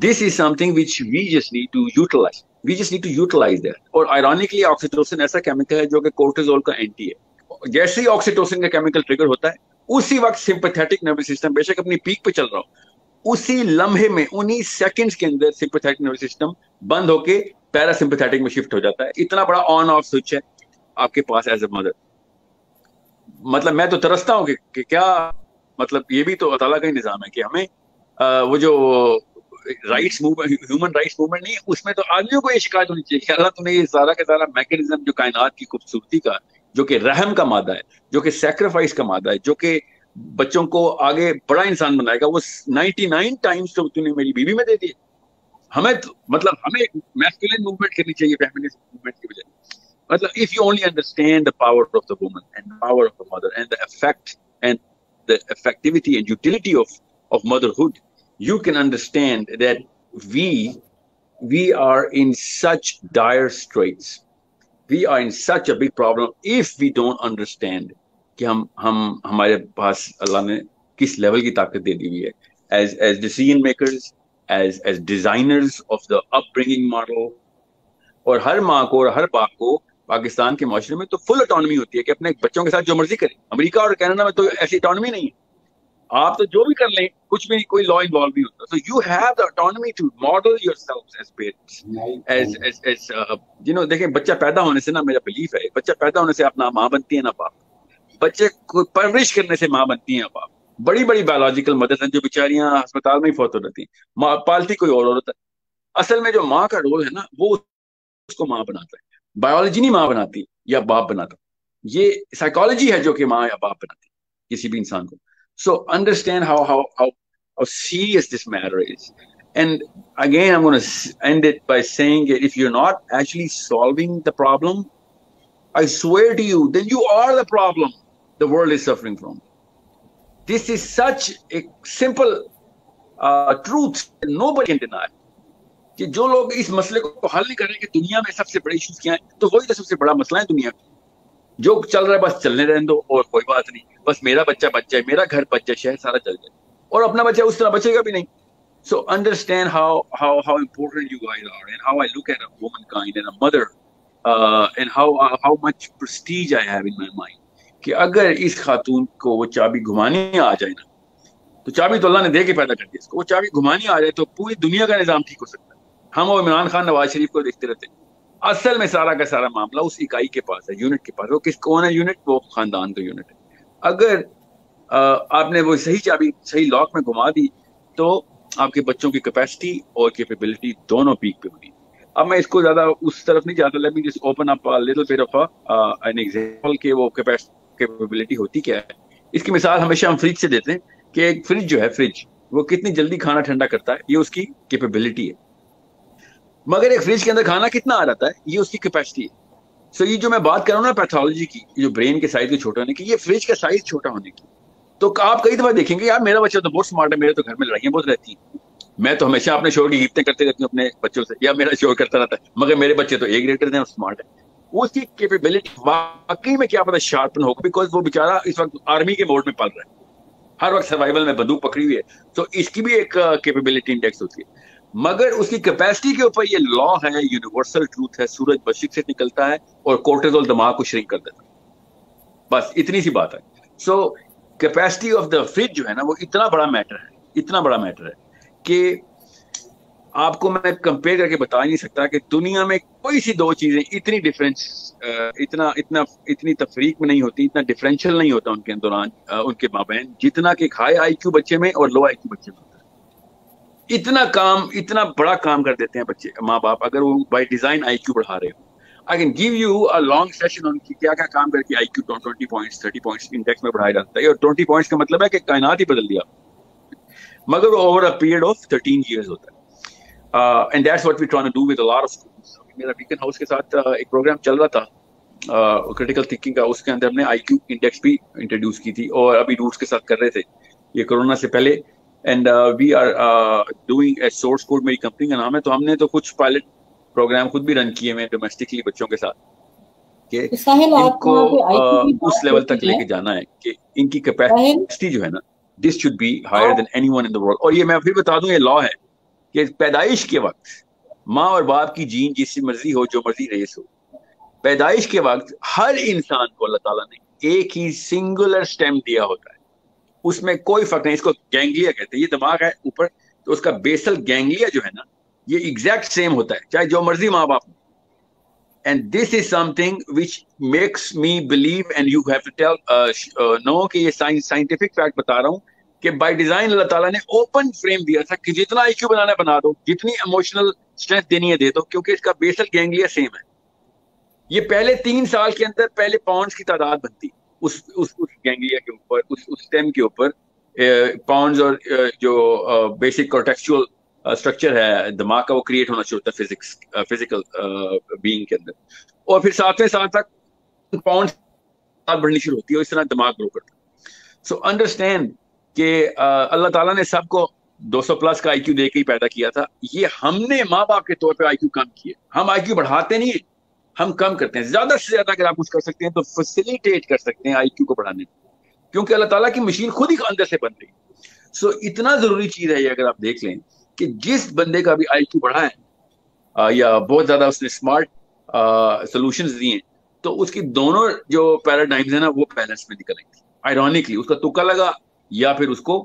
this is something which we just need to utilize. We just need to utilize that. اور ironically oxytocin ایسا chemical ہے جو کہ cortisol کا anti ہے. جیسے ہی oxytocin کا chemical trigger ہوتا ہے اسی وقت sympathetic nervous system بے شک اپنی پیک پہ چل رہا ہو, اسی لمحے میں انہی سیکنڈز کے اندر سمپیتھیٹک نروس سسٹم بند ہو کے پیرا سمپیتھیٹک میں شفٹ ہو جاتا ہے. اتنا بڑا آن آف سوئچ ہے آپ کے پاس ایز اے مدر. مطلب میں تو ترستا ہوں کہ کیا مطلب یہ بھی تو اللہ تعالیٰ کا ہی نظام ہے کہ ہمیں وہ جو rights movement, human rights movement نہیں ہے, اس میں تو آدمیوں کو یہ شکایت ہونی چاہیے کہ اللہ تم نے یہ سارا کا سارا میکینزم جو کائنات کی خوبصورتی کا, جو کہ رحم کا مادہ ہے, جو کہ سیکریفائس کا مادہ ہے, جو کہ بچوں کو آگے بڑا انسان بنائے گا, وہ 99 ٹائمز تو نے میری بیوی میں دے دی. ہمیں مطلب ہمیں میسکولین موومنٹ کرنی چاہیے فیمنسٹ موومنٹ کی بجائے. مطلب if you only understand the power of the woman and the power of the mother and the effect and the effectivity and utility of motherhood, you can understand that we are in such dire straits. We are in such a big problem if we don't understand کہ ہمارے پاس اللہ نے کس level کی طاقت دے دی ہوئی ہے as decision makers, as designers of the upbringing model. اور ہر ماں کو اور ہر باپ کو پاکستان کے معاشرے میں تو فل اٹانومی ہوتی ہے کہ اپنے بچوں کے ساتھ جو مرضی کریں. امریکہ اور کینیڈا میں تو ایسی اٹانومی نہیں ہے, آپ تو جو بھی کر لیں, کچھ بھی کوئی لا انوالو نہیں ہوتا. So you have the autonomy to model yourselves as parents, as you know. دیکھیں بچہ پیدا ہونے سے نا, میرا بلیف ہے بچہ پیدا ہونے سے آپ نہ ماں بنتی ہے نہ باپ. بچے کو پرورش کرنے سے ماں بنتی ہیں باپ. بڑی بڑی بایولوجیکل مدرز ہیں جو بیچاریاں ہسپتال میں ہی فوت ہو جاتی ہیں, پالتی کوئی اور عورت ہے. اصل میں جو ماں کا رول ہے نا وہ اس کو ماں بناتا ہے. بایولوجی نہیں ماں بناتی یا باپ بناتا, یہ سائیکالوجی ہے جو کہ ماں یا باپ بناتی کسی بھی انسان کو. So understand how serious this matter is. And again, I'm going to end it by saying that if you're not actually solving the problem, I swear to you, then you are the problem the world is suffering from. This is such a simple truth nobody can deny کہ جو لوگ اس مسئلے کو حل نہیں کر رہے کہ دنیا میں سب سے بڑے ایشوز کیا ہیں, تو وہی تو سب سے بڑا مسئلہ ہے دنیا میں. جو چل رہا ہے بس چلنے رہنے دو اور کوئی بات نہیں, بس میرا بچہ بچ جائے, میرا گھر بچ جائے, شہر سارا چل جائے, اور اپنا بچہ اس طرح بچے گا بھی نہیں. So understand how important you guys are and how I look at a womankind and a mother and how much prestige I have in my mind کہ اگر اس خاتون کو وہ چابی گھمانی آ جائے نا, تو چابی تو اللہ نے دے کے پیدا کر دی اس کو, وہ چابی گھمانی آ جائے تو پوری دنیا کا نظام ٹھیک ہو سکتا ہے. ہم اور عمران خان نواز شریف کو دیکھتے رہتے ہیں, اصل میں سارا کا سارا معاملہ اس اکائی کے پاس ہے, یونٹ کے پاس. وہ کون ہے یونٹ؟ وہ خاندان کا یونٹ ہے. اگر آپ نے وہ صحیح چابی صحیح لاک میں گھما دی تو آپ کے بچوں کی کیپیسٹی اور کیپیبلٹی دونوں پیک پہ ہوگی. اب میں اس کو زیادہ اس طرف نہیں جاتا, let me just open up a little bit of an example کہ وہ کیپیبلٹی ہوتی کیا ہے. اس کی مثال ہمیشہ ہم فریج سے دیتے ہیں کہ ایک فریج جو ہے, فریج وہ کتنی جلدی کھانا ٹھنڈا کرتا ہے, یہ اس کی کیپیبلٹی ہے. مگر ایک فریج کے اندر کھانا کتنا آ جاتا ہے, یہ اس کی کیپیسٹی ہے. سو یہ جو میں بات کر رہا ہوں نا پیتھولوجی کی, جو برین کے سائز کو چھوٹا ہونے کی, یہ فریج کا سائز چھوٹا ہونے کی. تو آپ کئی دفعہ دیکھیں گے یار میرا بچہ تو بہت اسمارٹ ہے, میرے تو گھر میں لڑائیاں بہت رہتی ہیں, میں تو ہمیشہ اپنے شوہر کی گفتیں کرتے رہتی ہوں اپنے بچوں سے, یا میرا شوہر کرتا رہتا ہے, مگر میرے بچے تو ایک ریٹر ہیں اور اسمارٹ ہے. اس کی کیپیبلٹی واقعی میں کیا پتا شارپن ہوگا, بیکاز وہ بیچارہ اس وقت آرمی کے موڈ میں پل رہا ہے, ہر وقت سروائیول میں بندوق پکڑی ہوئی ہے. تو اس کی بھی ایک کیپیبلٹی انڈیکس ہوتی ہے. مگر اس کی کیپیسٹی کے اوپر یہ لا ہے, یونیورسل ٹروتھ ہے, سورج مشرق سے نکلتا ہے اور کورٹیزول دماغ کو شرنک کر دیتا ہے. بس اتنی سی بات ہے. سو کیپیسٹی آف دا فریج جو ہے نا وہ اتنا بڑا میٹر ہے, اتنا بڑا میٹر ہے کہ آپ کو میں کمپیئر کر کے بتا نہیں سکتا کہ دنیا میں کوئی سی دو چیزیں اتنی ڈفرینس اتنی تفریق میں نہیں ہوتی, اتنا ڈفرینشیل نہیں ہوتا ان کے دوران ان کے مابین, جتنا کہ ہائی آئی کیو بچے میں اور لو آئی کیو بچے میں ہوتا ہے. اتنا بڑا کام کر دیتے ہیں بچے ماں باپ اگر وہ بائی ڈیزائن آئی کیو بڑھا رہے ہوں. I can give you a long session on کیا کیا کام کر کے آئی کیو 20 points 30 points انڈیکس میں بڑھایا جاتا ہے, اور 20 points کا مطلب ہے کہ کائنات ہی بدل دیا, مگر وہ over a period of 13 years ہوتا ہے. And that's what we're trying to do with a lot of schools. میرا بیکن ہاؤس کے ساتھ ایک پروگرام چل رہا تھا کریٹیکل تھنکنگ کا, اس کے اندر ہم نے آئی کیو انڈیکس بھی انٹروڈیوس کی تھی, اور ابھی روٹس کے ساتھ کر رہے تھے یہ کورونا سے پہلے. And we are doing a source code, میری کمپنی کا نام ہے. تو ہم نے تو کچھ پائلٹ پروگرام خود بھی رن کیے ہوئے ڈومیسٹکلی بچوں کے ساتھ, کہ ان کو اس لیول تک لے کے جانا ہے کہ ان کی کیپیسٹی جو ہے نا this should be higher than anyone in the world. اور یہ میں پھر بتا دوں یہ لا ہے کہ پیدائش کے وقت ماں اور باپ کی جین جس سے مرضی ہو, جو مرضی ریس ہو, پیدائش کے وقت ہر انسان کو اللہ تعالیٰ نے ایک ہی سنگولر سٹیم دیا ہوتا ہے, اس میں کوئی فرق نہیں. اس کو گینگلیا کہتے ہیں, یہ دماغ ہے اوپر, تو اس کا بیسل گینگلیا جو ہے نا یہ ایگزیکٹ سیم ہوتا ہے چاہے جو مرضی ماں باپ ہو. And this is something which makes me believe and you have to tell no کہ یہ سائنٹیفک فیکٹ بتا رہا ہوں کہ بائی ڈیزائن اللہ تعالیٰ نے اوپن فریم دیا تھا کہ جتنا آئی کیو بنانا بنا دو, جتنی ایموشنل اسٹرینتھ دینی ہے دے دو, کیونکہ اس کا بیسل گینگلیا سیم ہے. یہ پہلے 3 سال کے اندر پہلے پاؤنڈز کی تعداد بنتی اس گینگلیا کے اوپر, اس اسٹیم کے اوپر پاؤنڈز, اور جو بیسک کورٹیکچوئل اسٹرکچر ہے دماغ کا وہ کریٹ ہونا شروع ہوتا ہے فزیکل بینگ کے اندر, اور پھر 7ویں سال تک پاؤنڈ بڑھنی شروع ہوتی ہے, اور اس طرح دماغ گرو کرتا ہے. سو انڈرسٹینڈ کہ اللہ تعالیٰ نے سب کو 200+ کا آئی کیو دے کے ہی پیدا کیا تھا. یہ ہم نے ماں باپ کے طور پہ آئی کیو کم کیے, ہم آئی کیو بڑھاتے نہیں ہیں, ہم کم کرتے ہیں. زیادہ سے زیادہ اگر آپ کچھ کر سکتے ہیں تو فیسیلیٹیٹ کر سکتے ہیں آئی کیو کو بڑھانے میں, کیونکہ اللہ تعالیٰ کی مشین خود ہی اندر سے بن رہی ہے. سو اتنا ضروری چیز ہے یہ, اگر آپ دیکھ لیں کہ جس بندے کا بھی آئی کیو بڑھا ہے یا بہت زیادہ اس نے اسمارٹ سولوشنز دیے ہیں, تو اس کی دونوں جو پیراڈائمز ہیں نا وہ بیلنس میں نکلیں گی. آئرونکلی اس کا تکا لگا یا پھر اس کو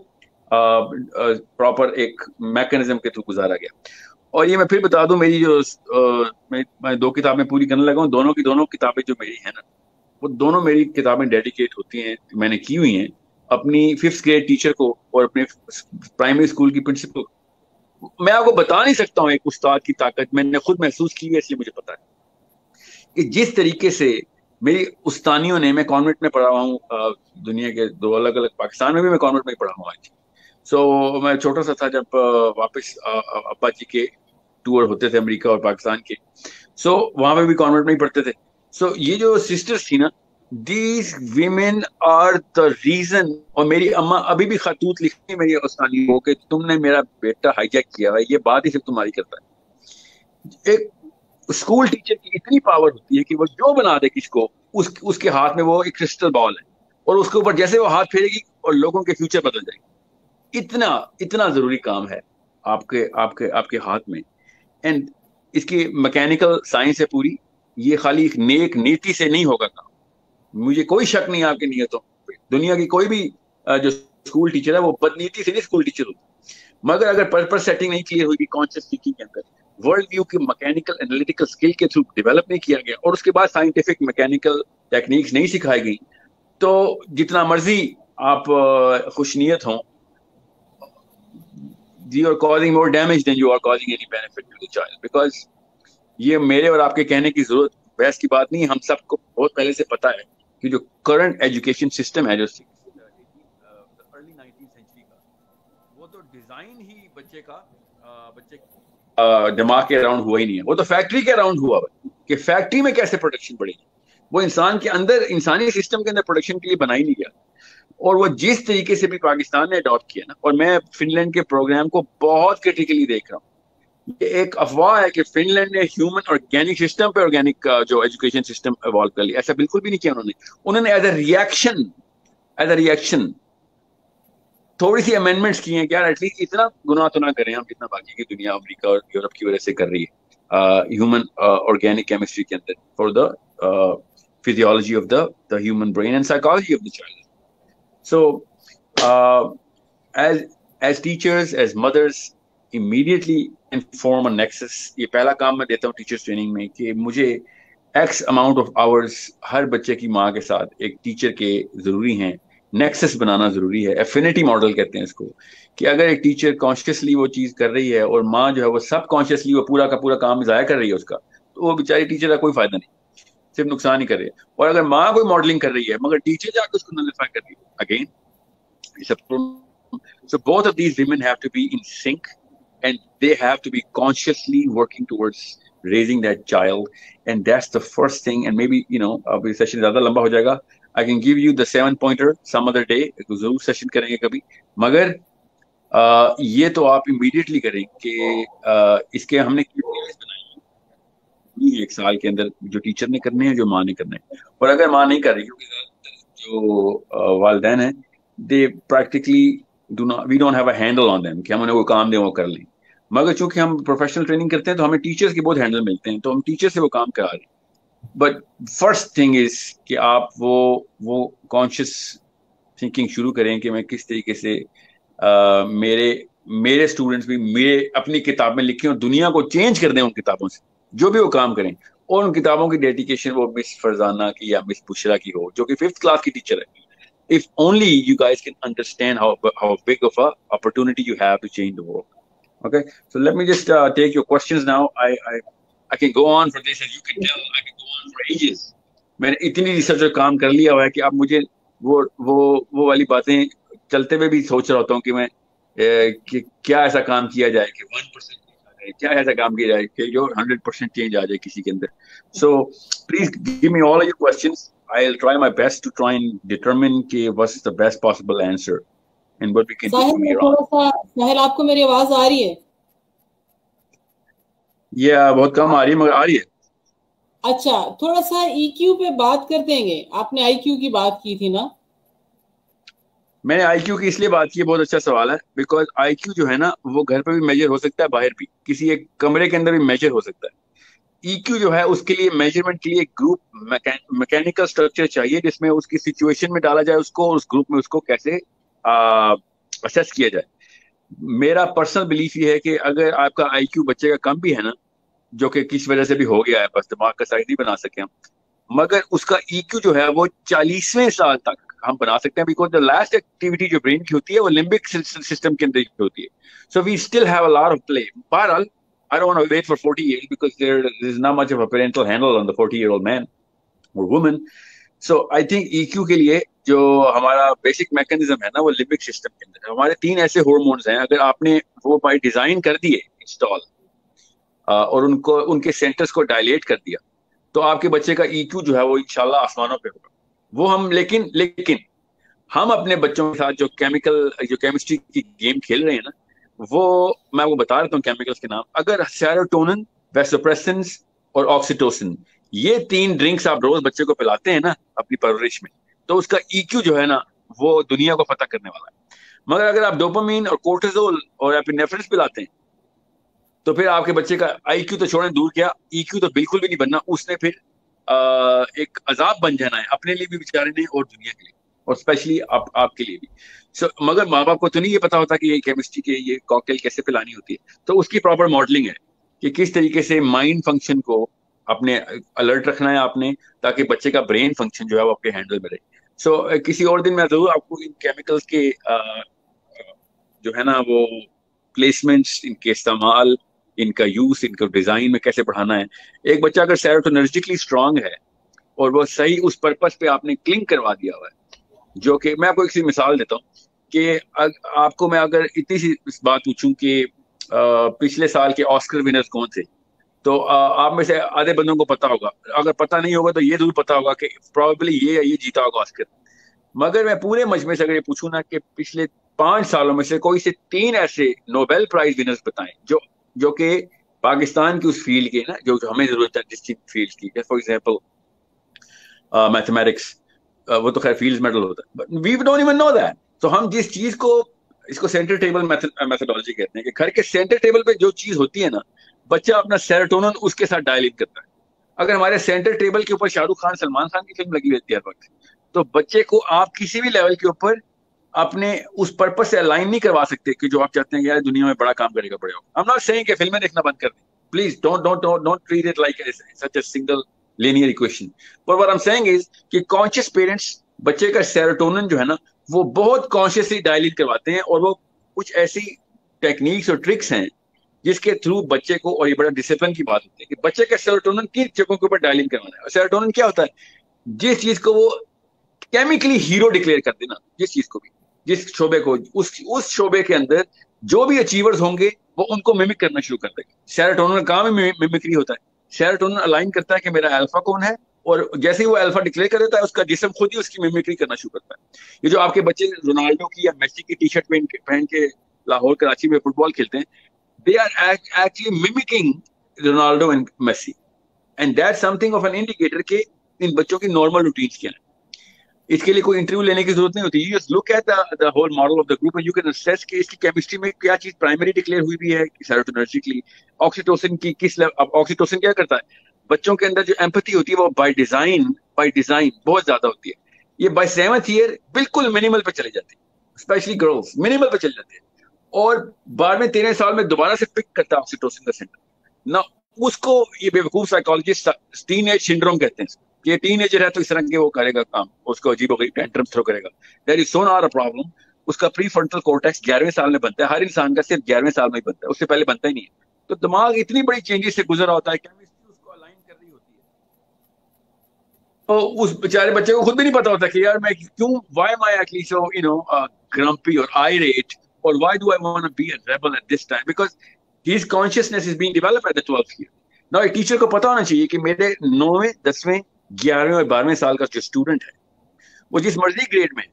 پراپر ایک میکانزم کے تھرو گزارا گیا. اور یہ میں پھر بتا دوں, میری جو میں 2 کتابیں پوری کرنے لگا ہوں, دونوں کی دونوں کتابیں جو میری ہیں نا وہ دونوں میری کتابیں ڈیڈیکیٹ ہوتی ہیں, میں نے کی ہوئی ہیں اپنی 5th گریڈ ٹیچر کو اور اپنے پرائمری اسکول کی پرنسپل کو. میں آپ کو بتا نہیں سکتا ہوں ایک استاد کی طاقت, میں نے خود محسوس کی ہے, اس لیے مجھے پتا ہے کہ جس طریقے سے میری استانیوں نے, میں کانوینٹ میں پڑھا ہوا ہوں دنیا کے 2 الگ الگ, پاکستان میں بھی میں کانوینٹ میں پڑھا ہوا آج. سو میں چھوٹا سا تھا جب واپس ابا جی کے ٹور ہوتے تھے امریکہ اور پاکستان کے, سو وہاں پہ بھی کانوینٹ میں ہی پڑھتے تھے. سو یہ جو سسٹرز تھی نا These women are the reason. اور میری اماں ابھی بھی خطوط لکھتی ہیں میری استانی کو کہ تم نے میرا بیٹا ہائی جیک کیا ہے, یہ بات ہی صرف تمہاری کرتا ہے. ایک اسکول ٹیچر کی اتنی پاور ہوتی ہے کہ وہ جو بنا دے کس کو, اس کے ہاتھ میں وہ ایک کرسٹل بال ہے, اور اس کے اوپر جیسے وہ ہاتھ پھیرے گی اور لوگوں کے فیوچر بدل جائے گی. اتنا ضروری کام ہے آپ کے ہاتھ میں. اینڈ اس کی میکینیکل سائنس ہے پوری. یہ خالی ایک نیک نیتی سے نہیں ہوگا کام. مجھے کوئی شک نہیں آپ کی نیتوں پہ. دنیا کی کوئی بھی جو اسکول ٹیچر ہے وہ بدنیتی سے نہیں اسکول ٹیچر ہوتا, مگر اگر پرپز سیٹنگ نہیں کلیئر ہوئی کانشیس تھنکنگ کے اندر, ورلڈ ویو کی میکینیکل انالیٹیکل اسکل کے تھرو ڈیولپ نہیں کیا گیا, اور اس کے بعد سائنٹیفک میکینیکل ٹیکنیکس نہیں سکھائی گئی, تو جتنا مرضی آپ خوش نیت ہوں, you are causing more damage than you are causing any benefit to the child. Because یہ میرے اور آپ کے کہنے کی ضرورت بحث کی بات نہیں ہے. ہم سب کو بہت پہلے سے پتا ہے کہ جو کرنٹ ایجوکیشن سسٹم ہے جو ارلی 19th سینچری کا, وہ تو ڈیزائن ہی بچے دماغ کے اراؤنڈ ہوا ہی نہیں ہے. وہ تو فیکٹری کے اراؤنڈ ہوا ہے کہ فیکٹری میں کیسے پروڈکشن بڑھے گی. وہ انسان کے اندر, انسانی سسٹم کے اندر پروڈکشن کے لیے بنا ہی نہیں گیا. اور وہ جس طریقے سے بھی پاکستان نے اڈاپٹ کیا نا, اور میں فن لینڈ کے پروگرام کو بہت کریٹیکلی دیکھ رہا ہوں. یہ ایک افواہ ہے کہ فن لینڈ نے ہیومن آرگینک سسٹم پہ آرگینک جو ایجوکیشن سسٹم ایوالو کر لیا. ایسا بالکل بھی نہیں کیا انہوں نے ایز اے ریئیکشن تھوڑی سی امینڈمنٹس کی ہیں کہ یار ایٹ لیسٹ اتنا گناہ تو نہ کریں ہم جتنا باقی کی دنیا امریکہ اور یورپ کی وجہ سے کر رہی ہے ہیومن آرگینک کیمسٹری کے اندر, for the physiology of the human brain and psychology of the child. So, as teachers, as mothers, immediately inform a nexus. یہ پہلا کام میں دیتا ہوں ٹیچرز ٹریننگ میں کہ مجھے ایکس اماؤنٹ آف آورس ہر بچے کی ماں کے ساتھ ایک ٹیچر کے ضروری ہیں. نیکسس بنانا ضروری ہے. ایفینٹی ماڈل کہتے ہیں اس کو, کہ اگر ایک ٹیچر کانشیسلی وہ چیز کر رہی ہے اور ماں جو ہے وہ سب کانشیسلی وہ پورا کا پورا کام ضائع کر رہی ہے اس کا, تو وہ بیچاری ٹیچر کا کوئی فائدہ نہیں, صرف نقصان ہی کر رہی ہے. اور اگر ماں کوئی ماڈلنگ کر رہی ہے مگر ٹیچر جا کے اس کو نلیفائی کر رہی ہے, again so both of these women have to be in sync and they have to be consciously working towards raising that child, and that's the first thing. And maybe اب یہ session زیادہ لمبا ہو جائے گا, I can give you the 7-pointer some other day, ضرور session کریں گے کبھی, مگر یہ تو آپ امیڈیٹلی کریں کہ اس کے ہم نے ایک سال کے اندر جو ٹیچر نے کرنے ہیں جو ماں نے کرنا ہے. اور اگر ماں نہیں کر رہی, کیونکہ جو والدین ہیں they practically we don't have a handle on them کہ ہم انہیں وہ کام دیں وہ کر لیں, مگر چونکہ ہم پروفیشنل ٹریننگ کرتے ہیں تو ہمیں ٹیچرز کے بہت ہینڈل ملتے ہیں, تو ہم ٹیچر سے وہ کام کرا رہے ہیں. بٹ فرسٹ تھنگ از کہ آپ وہ کانشیس تھنکنگ شروع کریں کہ میں کس طریقے سے میرے اسٹوڈنٹس بھی میرے اپنی کتاب میں لکھیں اور دنیا کو چینج کر دیں ان کتابوں سے, جو بھی وہ کام کریں. اور ان کتابوں کی ڈیڈیکیشن وہ مس فرزانہ کی یا مس بشرا کی ہو جو کہ 5th کلاس کی ٹیچر ہے. If only you guys can understand how big of a opportunity you have to change the world. Okay, so let me just take your questions now. I can go on for this, as you can tell. I can go on for ages. میں نے اتنی research اور کام کر لیا ہوا ہے کہ اب مجھے وہ والی باتیں چلتے ہوئے بھی سوچ رہا ہوتا ہوں کہ میں کہ کیا ایسا کام کیا جائے کہ 1% کیا ایسا کام کیا جائے کہ جو 100% چینج آ جائے کسی کے اندر. So please give me all of your questions. I'll try my best to try and determine what's the best possible answer and what we can do from here on. ساحل آپ کو میری آواز آ رہی ہے؟ Yeah, بہت کم آ رہی ہے مگر آ رہی ہے. اچھا, تھوڑا سا ای کیو پہ بات کر دیں گے. آپ نے آئی کیو کی بات کی تھی نا؟ میں نے آئی کیو کی اس لیے بات کی, بہت اچھا سوال ہے, بیکاز آئی کیو جو ہے نا وہ گھر پہ بھی میجر ہو سکتا ہے, باہر بھی کسی ایک کمرے کے اندر بھی میجر ہو سکتا ہے. ای کیو جو ہے اس کے لیے میجرمنٹ کے لیے گروپ میکینیکل اسٹرکچر چاہیے جس میں اس کی سچویشن میں ڈالا جائے اس کو, اور اس گروپ میں اس کو کیسے اسیس کیا جائے. میرا پرسنل بلیف یہ ہے کہ اگر آپ کا آئی کیو بچے کا کم بھی ہے نا, جو کہ کس وجہ سے بھی ہو گیا ہے, بس دماغ کا سائز نہیں بنا سکے ہم, مگر اس کا ای کیو جو ہے وہ 40ویں سال تک ہم بنا سکتے ہیں, بیکاز دا لاسٹ ایکٹیویٹی جو برین کی ہوتی ہے وہ لمبک سسٹم کے اندر ہوتی ہے. So we still have a lot of play. بہرحال I don't want to wait for 40 years because there is not much of a parental handle on the 40-year-old man or woman. So I think EQ کے لیے جو ہمارا basic mechanism ہے نا وہ limbic system کے اندر ہمارے 3 ایسے ہارمونز ہیں, اگر آپ نے وہ بائی ڈیزائن کر دیے انسٹال اور ان کے سینٹرز کو ڈائلیٹ کر دیا تو آپ کے بچے کا EQ جو ہے وہ انشاءاللہ آسمانوں پہ ہوگا. وہ ہم لیکن ہم اپنے بچوں کے ساتھ جو کیمسٹری کی گیم کھیل رہے ہیں نا، وہ میں وہ بتا دیتا ہوں کیمیکلز کے نام. اگر سیروٹونن، ویسوپریسنس اور آکسیٹوسن، یہ 3 ڈرنکس آپ روز بچے کو پلاتے ہیں نا اپنی پرورش میں، تو اس کا ای کیو جو ہے نا وہ دنیا کو فتح کرنے والا ہے. مگر اگر آپ ڈوپامین اور کورٹیزول اور ایپینیفرنس پلاتے ہیں تو پھر آپ کے بچے کا آئی کیو تو چھوڑیں دور کیا، ای کیو تو بالکل بھی نہیں بننا. اس نے پھر ایک عذاب بن جانا ہے اپنے لیے بھی بیچارے نے اور دنیا کے لیے، اور اسپیشلی آپ کے لیے بھی. مگر ماں باپ کو تو نہیں یہ پتا ہوتا کہ یہ کیمسٹری کے یہ کاکٹیل کیسے پلانی ہوتی ہے. تو اس کی پراپر ماڈلنگ ہے کہ کس طریقے سے مائنڈ فنکشن کو اپنے الرٹ رکھنا ہے آپ نے، تاکہ بچے کا برین فنکشن جو ہے وہ آپ کے ہینڈل میں رہے. کسی اور دن میں ضرور آپ کو ان کیمیکلز کے جو ہے نا وہ پلیسمنٹس، ان کے استعمال، ان کا یوز، ان کو ڈیزائن میں کیسے بڑھانا ہے. ایک بچہ اگر سیروٹونرجیکلی اسٹرانگ ہے اور وہ صحیح اس پرپس پہ آپ نے کلنک کروا دیا ہوا ہے، جو کہ میں آپ کو ایک سی مثال دیتا ہوں کہ آپ کو میں اگر اتنی سی بات پوچھوں کہ پچھلے سال کے آسکر ونرز کون تھے، تو آپ میں سے آدھے بندوں کو پتا ہوگا. اگر پتا نہیں ہوگا تو یہ ضرور پتا ہوگا کہ پروبیبلی یہ جیتا ہوگا آسکر. مگر میں پورے مجمع سے اگر یہ پوچھوں نا کہ پچھلے 5 سالوں میں سے کوئی سے 3 ایسے نوبیل پرائز ونرز بتائیں جو کہ پاکستان کی اس فیلڈ کے نا جو ہمیں ضرورت ہے ڈسٹرکٹ فیلڈ کی. فار ایگزامپل میتھمیٹکس، وہ تو خیر فیلڈ میڈل ہوتا ہے، we don't even know that. تو ہم جس چیز کو، اس کو سینٹر ٹیبل میتھڈولوجی کہتے ہیں، کہ گھر کے سینٹر ٹیبل پہ جو چیز ہوتی ہے نا، بچہ اپنا سیروٹونن اس کے ساتھ ڈائل ان کرتا ہے. اگر ہمارے سینٹر ٹیبل کے اوپر شاہ رخ خان، سلمان خان کی فلم لگی رہتی ہے ہر وقت، تو بچے کو آپ کسی بھی لیول کے اوپر اپنے اس پرپس سے الائن نہیں کروا سکتے کہ جو آپ چاہتے ہیں یار دنیا میں بڑا کام کرے گا بڑے ہو. I'm not saying کہ فلمیں دیکھنا بند کر دیں. Please don't treat it like such a single linear equation. But what I'm saying is کہ conscious parents بچے کا سیروٹونن جو ہے نا وہ بہت کانشیسلی ڈائل ان کرواتے ہیں، اور وہ کچھ ایسی ٹیکنیکس اور ٹرکس ہیں جس کے تھرو بچے کو، اور یہ بڑا ڈسپلن کی بات ہوتی ہے کہ بچے کا سیروٹونن کن جگہوں کے اوپر ڈائل ان کروانا ہے. سیروٹونن کیا ہوتا ہے؟ جس چیز کو وہ کیمیکلی ہیرو ڈکلیئر کر دینا، جس چیز کو بھی، جس شعبے کو، اس شعبے کے اندر جو بھی اچیورز ہوں گے وہ ان کو میمک کرنا شروع کر دے گا. سیروٹونن کا کام ہی میمکری ہوتا ہے. سیروٹونن الائن کرتا ہے کہ میرا الفا کون ہے، اور جیسے ہی وہ الفا ڈکلیئر کر دیتا ہے اس کا جسم خود ہی اس کی میمکری کرنا شروع کرتا ہے. یہ جو آپ کے بچے رونالڈو کی یا میسی کی ٹی شرٹ پہن کے لاہور کراچی میں فٹ بال کھیلتے ہیں، they are actually mimicking Ronaldo and Messi, and that's something of an indicator کہ ان بچوں کی نارمل روٹینز کیا ہیں. اس کے لیے کوئی انٹرویو لینے کی ضرورت نہیں ہوتی. You just look at the whole model of the group and you can assess کہ اس کی کیمسٹری میں کیا چیز پرائمری ڈکلیئر ہوئی بھی ہے سیروٹونرجیکلی. آکسیٹوسن کی کس لیول، اب آکسیٹوسن کیا کرتا ہے؟ بچوں کے اندر جو ایمپتھی ہوتی ہے وہ بائی ڈیزائن بہت زیادہ ہوتی ہے. یہ بائی 7th ایئر بالکل منیمل پہ چلے جاتے ہیں، اسپیشلی گرلز منیمل پہ چلے جاتے ہیں، اور بعد میں 13 سال میں دوبارہ سے پک کرتا ہے آکسیٹوسن کا سینٹر. نہ اس کو یہ بے وقوف سائیکالوجسٹ ٹین ایج سنڈروم کہتے ہیں کہ ٹین ایجر ہے تو اس طرح کے وہ کرے گا کام، اس کو عجیب و غریب ٹینٹرم تھرو کرے گا. That is so not a problem. اس کا پری فرنٹل کورٹیکس 11ویں سال میں بنتا ہے. ہر انسان کا صرف 11ویں سال میں ہی بنتا ہے، اس سے پہلے بنتا ہی نہیں ہے. تو دماغ اتنی بڑی چینجز سے گزرا ہوتا ہے، کیمسٹری اس کو الائن کر رہی ہوتی ہے. تو اس بیچارے بچے کو خود بھی نہیں پتا ہوتا کہ یار میں کیوں، وائی ایم آئی ایکچولی سو گرمپی اور آئریٹ، or why do I want to be a rebel at this time? Because his consciousness is being developed at the 12th year. Now ایک ٹیچر کو پتا ہونا چاہیے کہ میرے 9ویں 10ویں 11ویں اور 12ویں سال کا جو اسٹوڈنٹ ہے وہ جس مرضی گریڈ میں،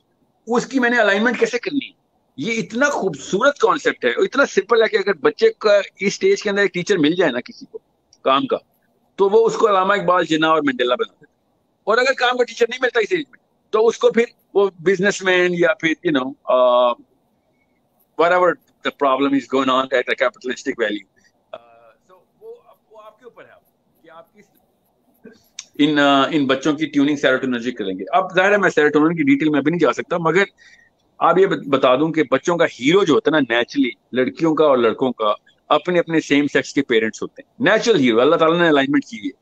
اس کی میں نے الائنمنٹ کیسے کرنی ہے. یہ اتنا خوبصورت کانسیپٹ ہے اور اتنا سمپل ہے کہ اگر بچے کا اس اسٹیج کے اندر ایک ٹیچر مل جائے نا کسی کو کام کا، تو وہ اس کو علامہ اقبال، جناح اور منڈیلا بنا دیتا. اور اگر کام کا ٹیچر نہیں ملتا اس ایج میں تو اس کو پھر وہ بزنس مین یا پھر whatever the problem is going on at a capitalistic value. So وہ آپ کے اوپر ہے کہ آپ کس ان بچوں کی ٹیوننگ سیروٹونرجی کریں گے. اب ظاہر ہے میں سیروٹونن کی ڈیٹیل میں ابھی نہیں جا سکتا، مگر آپ یہ بتا دوں کہ بچوں کا ہیرو جو ہوتا ہے نا، نیچرلی لڑکیوں کا اور لڑکوں کا اپنے اپنے سیم سیکس کے پیرنٹس ہوتے ہیں. نیچرل ہیرو اللہ تعالیٰ نے الائنمنٹ کی ہے.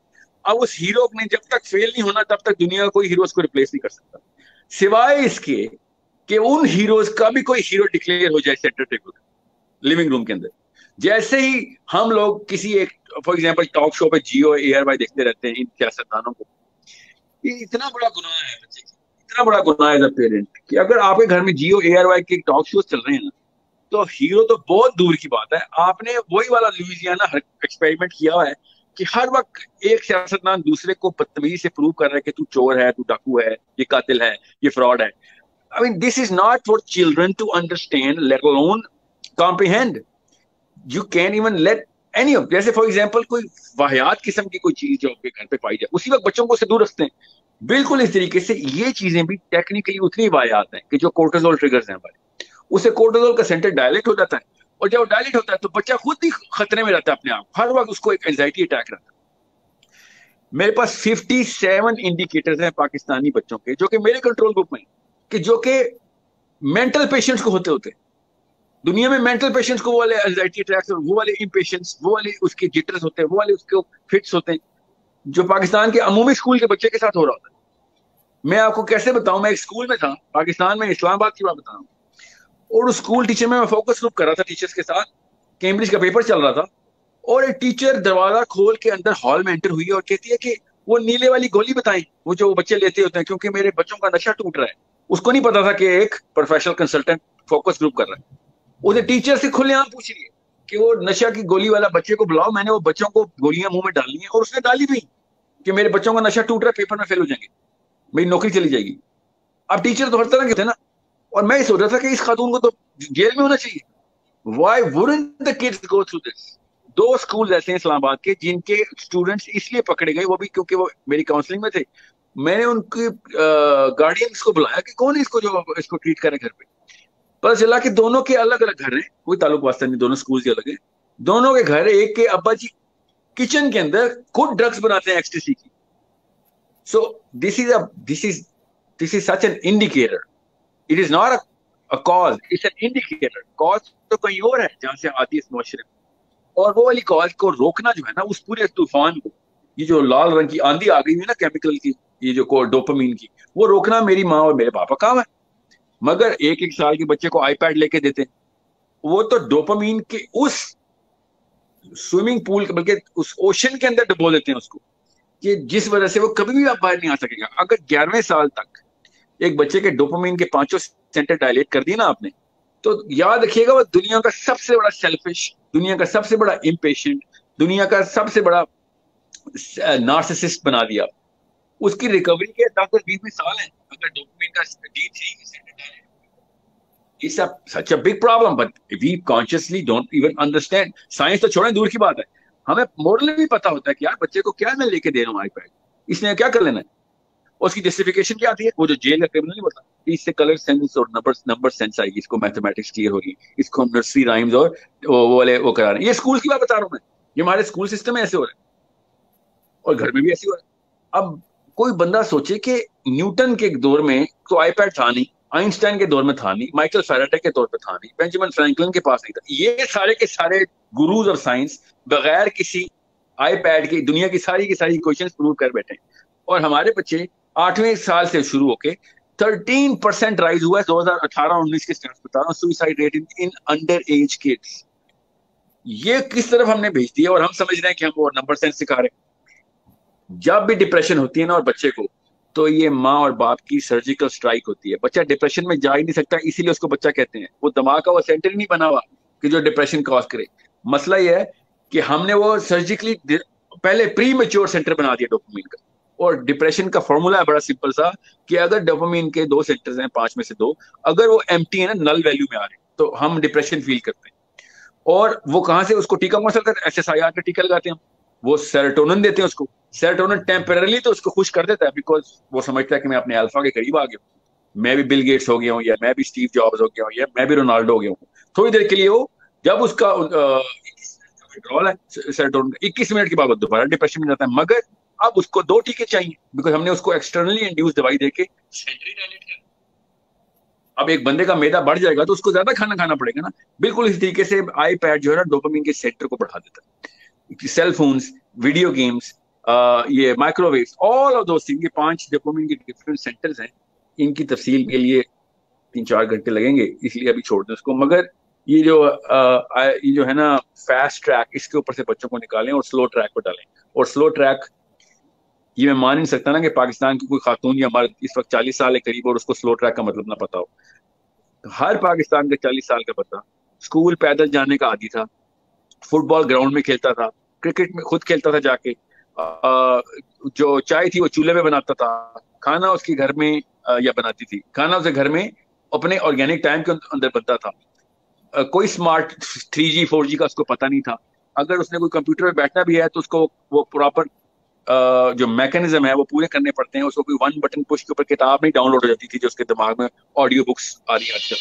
اب اس ہیرو نے جب تک فیل نہیں ہونا تب تک دنیا کا کوئی ہیرو اس کو ریپلیس نہیں کر سکتا، سوائے اس کے کہ ان ہیروز کا بھی کوئی ہیرو ڈکلیئر ہو جائے سینٹر ٹیبل لیونگ روم کے اندر. جیسے ہی ہم لوگ کسی ایک فار ایگزامپل ٹاک شو پہ جیو ARY دیکھتے رہتے ہیں ان سیاستدانوں کو، یہ اتنا بڑا گناہ ہے بچے کی، اتنا بڑا گناہ ہے ایز اے پیرنٹ کہ اگر آپ کے گھر میں جیو ARY کے ٹاک شوز چل رہے ہیں نا تو ہیرو تو بہت دور کی بات ہے. آپ نے وہی والا لوئزیانا ایکسپیریمنٹ کیا ہوا ہے کہ ہر وقت ایک سیاستدان دوسرے کو بدتمیزی سے پروو کر رہا ہے کہ تو چور ہے, تو ڈاکو ہے, یہ قاتل ہے, یہ فراڈ ہے. I mean, this is not for children to understand, let alone comprehend. You can't even let any of, جیسے فار ایگزامپل کوئی واحد قسم کی کوئی چیز جو آپ کے گھر پہ پائی جائے, اسی وقت بچوں کو اسے دور رکھتے ہیں. بالکل اس طریقے سے یہ چیزیں بھی ٹیکنیکلی اتنی واحد ہیں کہ جو کورٹیزول ٹریگرز ہیں ہمارے, اسے کورٹیزول کا سینٹر ڈائلیٹ ہو جاتا ہے, اور جب وہ ڈائلیٹ ہوتا ہے تو بچہ خود ہی خطرے میں رہتا ہے اپنے آپ, ہر وقت اس کو ایک اینزائٹی اٹیک رہتا ہے. میرے پاس 57 انڈیکیٹرز ہیں پاکستانی بچوں کے جو کہ میرے کنٹرول گروپ میں, کہ جو کہ مینٹل پیشنٹس کو ہوتے دنیا میں مینٹل پیشنٹس کو وہ والے اینزائٹی اٹیکس, وہ والے امپیشنس, وہ والے اس کے جٹرز ہوتے ہیں, وہ والے اس کے فٹس ہوتے ہیں, جو پاکستان کے عمومی اسکول کے بچے کے ساتھ ہو رہا ہوتا ہے. میں آپ کو کیسے بتاؤں, میں ایک اسکول میں تھا پاکستان میں, اسلام آباد کی بات بتا رہا ہوں, اور اس اسکول ٹیچر میں فوکس گروپ کر رہا تھا ٹیچرز کے ساتھ, کیمبرج کا پیپر چل رہا تھا, اور ایک ٹیچر دروازہ کھول کے اندر ہال میں انٹر ہوئی اور کہتی ہے کہ وہ نیلے والی گولی بتائیں, وہ جو بچے لیتے ہوتے ہیں, کیونکہ میرے بچوں کا نشہ ٹوٹ رہا ہے. اس کو نہیں پتا تھا کہ ایک پروفیشنل کنسلٹنٹ فوکس گروپ کر رہا ہے. اسے ٹیچر سے کھلے عام پوچھ لیے کہ وہ نشہ کی گولی والا بچے کو بلاؤ, میں نے وہ بچوں کو گولیاں منہ میں ڈالنی ہیں, اور اس نے ڈالی بھی کہ میرے بچوں کا نشہ ٹوٹ رہا ہے, پیپر میں فیل ہو جائیں گے, میری نوکری چلی جائے گی. اب ٹیچر تو ہر طرح کے تھے نا, اور میں یہ سوچ رہا تھا کہ اس خاتون کو تو جیل میں ہونا چاہیے. Why wouldn't the kids go through this? 2 school ایسے ہیں اسلام آباد کے جن کے اسٹوڈنٹس اس لیے پکڑے گئے, وہ بھی کیونکہ وہ میری کاؤنسلنگ میں تھے. میں نے ان کی گارڈینس کو بلایا کہ کون ہے اس کو جو اس کو ٹریٹ کرے گھر پہ. پتہ چلا کہ دونوں کے الگ الگ گھر ہیں, کوئی تعلق واسطہ نہیں, دونوں اسکول کے الگ ہیں. دونوں کے گھر, ایک کے ابا جی کچن کے اندر خود ڈرگس بناتے ہیں ایکسٹیسی کی. سو this is such an indicator. It is not a cause, it's an indicator. Cause تو کہیں اور ہے جہاں سے آتی ہے اس معاشرے میں, اور وہ والی کاز کو روکنا جو ہے نا, اس پورے طوفان کو, یہ جو لال رنگ کی آندھی آ گئی ہے نا کیمیکل کی, یہ جو ڈوپامین کی, وہ روکنا میری ماں اور میرے پاپا کام ہے. مگر 1 سال کے بچے کو آئی پیڈ لے کے دیتے, وہ تو ڈوپامین کے اس سوئمنگ پول, بلکہ اس اوشن کے اندر ڈبو دیتے ہیں اس کو, کہ جس وجہ سے وہ کبھی بھی اب باہر نہیں آ سکے گا. اگر 11ویں سال تک ایک بچے کے ڈوپامین کے 5 سینٹر ڈائلیٹ کر دی نا آپ نے, تو یاد رکھیے گا وہ دنیا کا سب سے بڑا سیلفش, دنیا کا سب سے بڑا امپیشنٹ, دنیا کا سب سے بڑا نارسسسٹ بنا دیا. اس کی ریکوری کے 10-20 سال ہیں اگر ڈوپامین کا D3 centre dilate. It's such a big problem, but we consciously don't even understand. Science تو چھوڑیں, دور کی بات ہے, ہمیں مورلی بھی پتا ہوتا ہے کہ یار بچے کو کیا میں لے کے دے رہا ہوں آئی پیڈ, اس نے کیا کر لینا ہے. اس کی جسٹیفیکیشن کیا آتی ہے, وہ جو جیل کا کرمنل نہیں ہوتا, اس سے کلر سینس اور نمبر سینس آئے گی, اس کو میتھمیٹکس کلیئر ہوگی, اس کو نرسری رائمز اور وہ والے وہ کرا رہے ہیں. یہ اسکول کی بات بتا رہا ہوں میں, یہ ہمارے اسکول سسٹم میں ایسے ہو رہا ہے, اور گھر میں بھی ایسے ہو رہا ہے. اب کوئی بندہ سوچے کہ نیوٹن کے دور میں تو آئی پیڈ تھا نہیں, آئنسٹائن کے دور میں تھا نہیں, مائیکل فیراڈے کے دور پہ تھا نہیں, بینجامن فرینکلن کے پاس نہیں تھا. یہ سارے کے سارے گروز آف سائنس بغیر کسی آئی پیڈ کی دنیا کی ساری ایکویشنز پروو کر بیٹھے ہیں. اور ہمارے بچے 8ویں سال سے شروع ہو کے 13% رائز ہوا ہے 2018-19 کے سٹیٹس بتا رہا ہوں, suicide rate in under age kids. یہ کس طرف ہم نے بھیج دیا, اور ہم سمجھ رہے ہیں کہ ہم وہ نمبر سینس سکھا رہے ہیں. جب بھی ڈپریشن ہوتی ہے نا اور بچے کو, تو یہ ماں اور باپ کی سرجیکل سٹرائک ہوتی ہے. بچہ ڈپریشن میں جا ہی نہیں سکتا, اسی لیے اس کو بچہ کہتے ہیں. وہ دماغ کا وہ سینٹر ہی نہیں بنا ہوا کہ جو ڈپریشن کاز کرے. مسئلہ یہ ہے کہ ہم نے وہ سرجیکلی پہلے پری میچور سینٹر بنا دیا ڈوپامین کا. اور ڈپریشن کا فارمولا ہے بڑا سمپل سا, کہ اگر ڈوپامین کے 2 سینٹرز ہیں 5 میں سے 2, اگر وہ ایمٹی ہے نا, نل ویلیو میں آ رہے ہیں, تو ہم ڈپریشن فیل کرتے ہیں. اور وہ کہاں سے اس کو ٹیکا کون سا کرتے ہیں, SSRI کا ٹیکا لگاتے ہیں ہم. وہ سیروٹونن دیتے ہیں اس کو. سیروٹونن ٹیمپرریلی تو اس کو خوش کر دیتا ہے, بیکاز وہ سمجھتا ہے کہ میں اپنے الفا کے قریب آ گیا ہوں, میں بھی بل گیٹس ہو گیا ہوں, یا میں بھی اسٹیو جابز ہو گیا ہوں, یا میں بھی رونالڈو ہو گیا ہوں. تھوڑی دیر کے لیے وہ, جب اس کا ڈرول ہے سیروٹونن کا 21 منٹ کے بعد دوبارہ ڈپریشن میں جاتا ہے. مگر اب اس کو 2 ٹیکے چاہیے, بیکاز ہم نے اس کو ایکسٹرنلی انڈیوس دوائی دے کے سینٹری ڈائلیٹ کر. اب ایک بندے کا میدا بڑھ جائے گا تو اس کو زیادہ کھانا پڑے گا نا. بالکل اسی طریقے سے آئی پیڈ جو ہے نا ڈوپامین کے سینٹر کو بڑھا دیتا ہے. سیل فونز, ویڈیو گیمز, یہ microwaves, all of those thing, یہ 5 ڈوپامین کے ڈفرینٹ سینٹرز ہیں. ان کی تفصیل کے لیے 3-4 گھنٹے لگیں گے, اس لیے ابھی چھوڑ دیں اس کو. مگر یہ جو ہے نا فاسٹ ٹریک, اس کے اوپر سے بچوں کو نکالیں اور سلو ٹریک پہ ڈالیں. اور سلو ٹریک یہ میں مان نہیں سکتا نا کہ پاکستان کی کوئی خاتون یا مرد اس وقت 40 سال ہے قریب اور اس کو سلو ٹریک کا مطلب نہ پتا ہو. ہر پاکستان کا 40 سال کا بچہ اسکول پیدل جانے کا عادی تھا, فٹ بال گراؤنڈ میں کھیلتا تھا, کرکٹ میں خود کھیلتا تھا جا کے, جو چائے تھی وہ چولہے میں بناتا تھا, کھانا اس کے گھر میں یا بناتی تھی, کھانا اسے گھر میں اپنے آرگینک ٹائم کے اندر بنتا تھا. کوئی اسمارٹ 3G 4G کا اس کو پتہ نہیں تھا. اگر اس نے کوئی کمپیوٹر پہ بیٹھنا بھی ہے تو اس کو وہ پراپر جو میکینزم ہے وہ پورے کرنے پڑتے ہیں. اس کو کوئی ون بٹن پش کے اوپر کتاب نہیں ڈاؤن لوڈ ہو جاتی تھی جو اس کے دماغ میں آڈیو بکس آ رہی ہیں آج کل.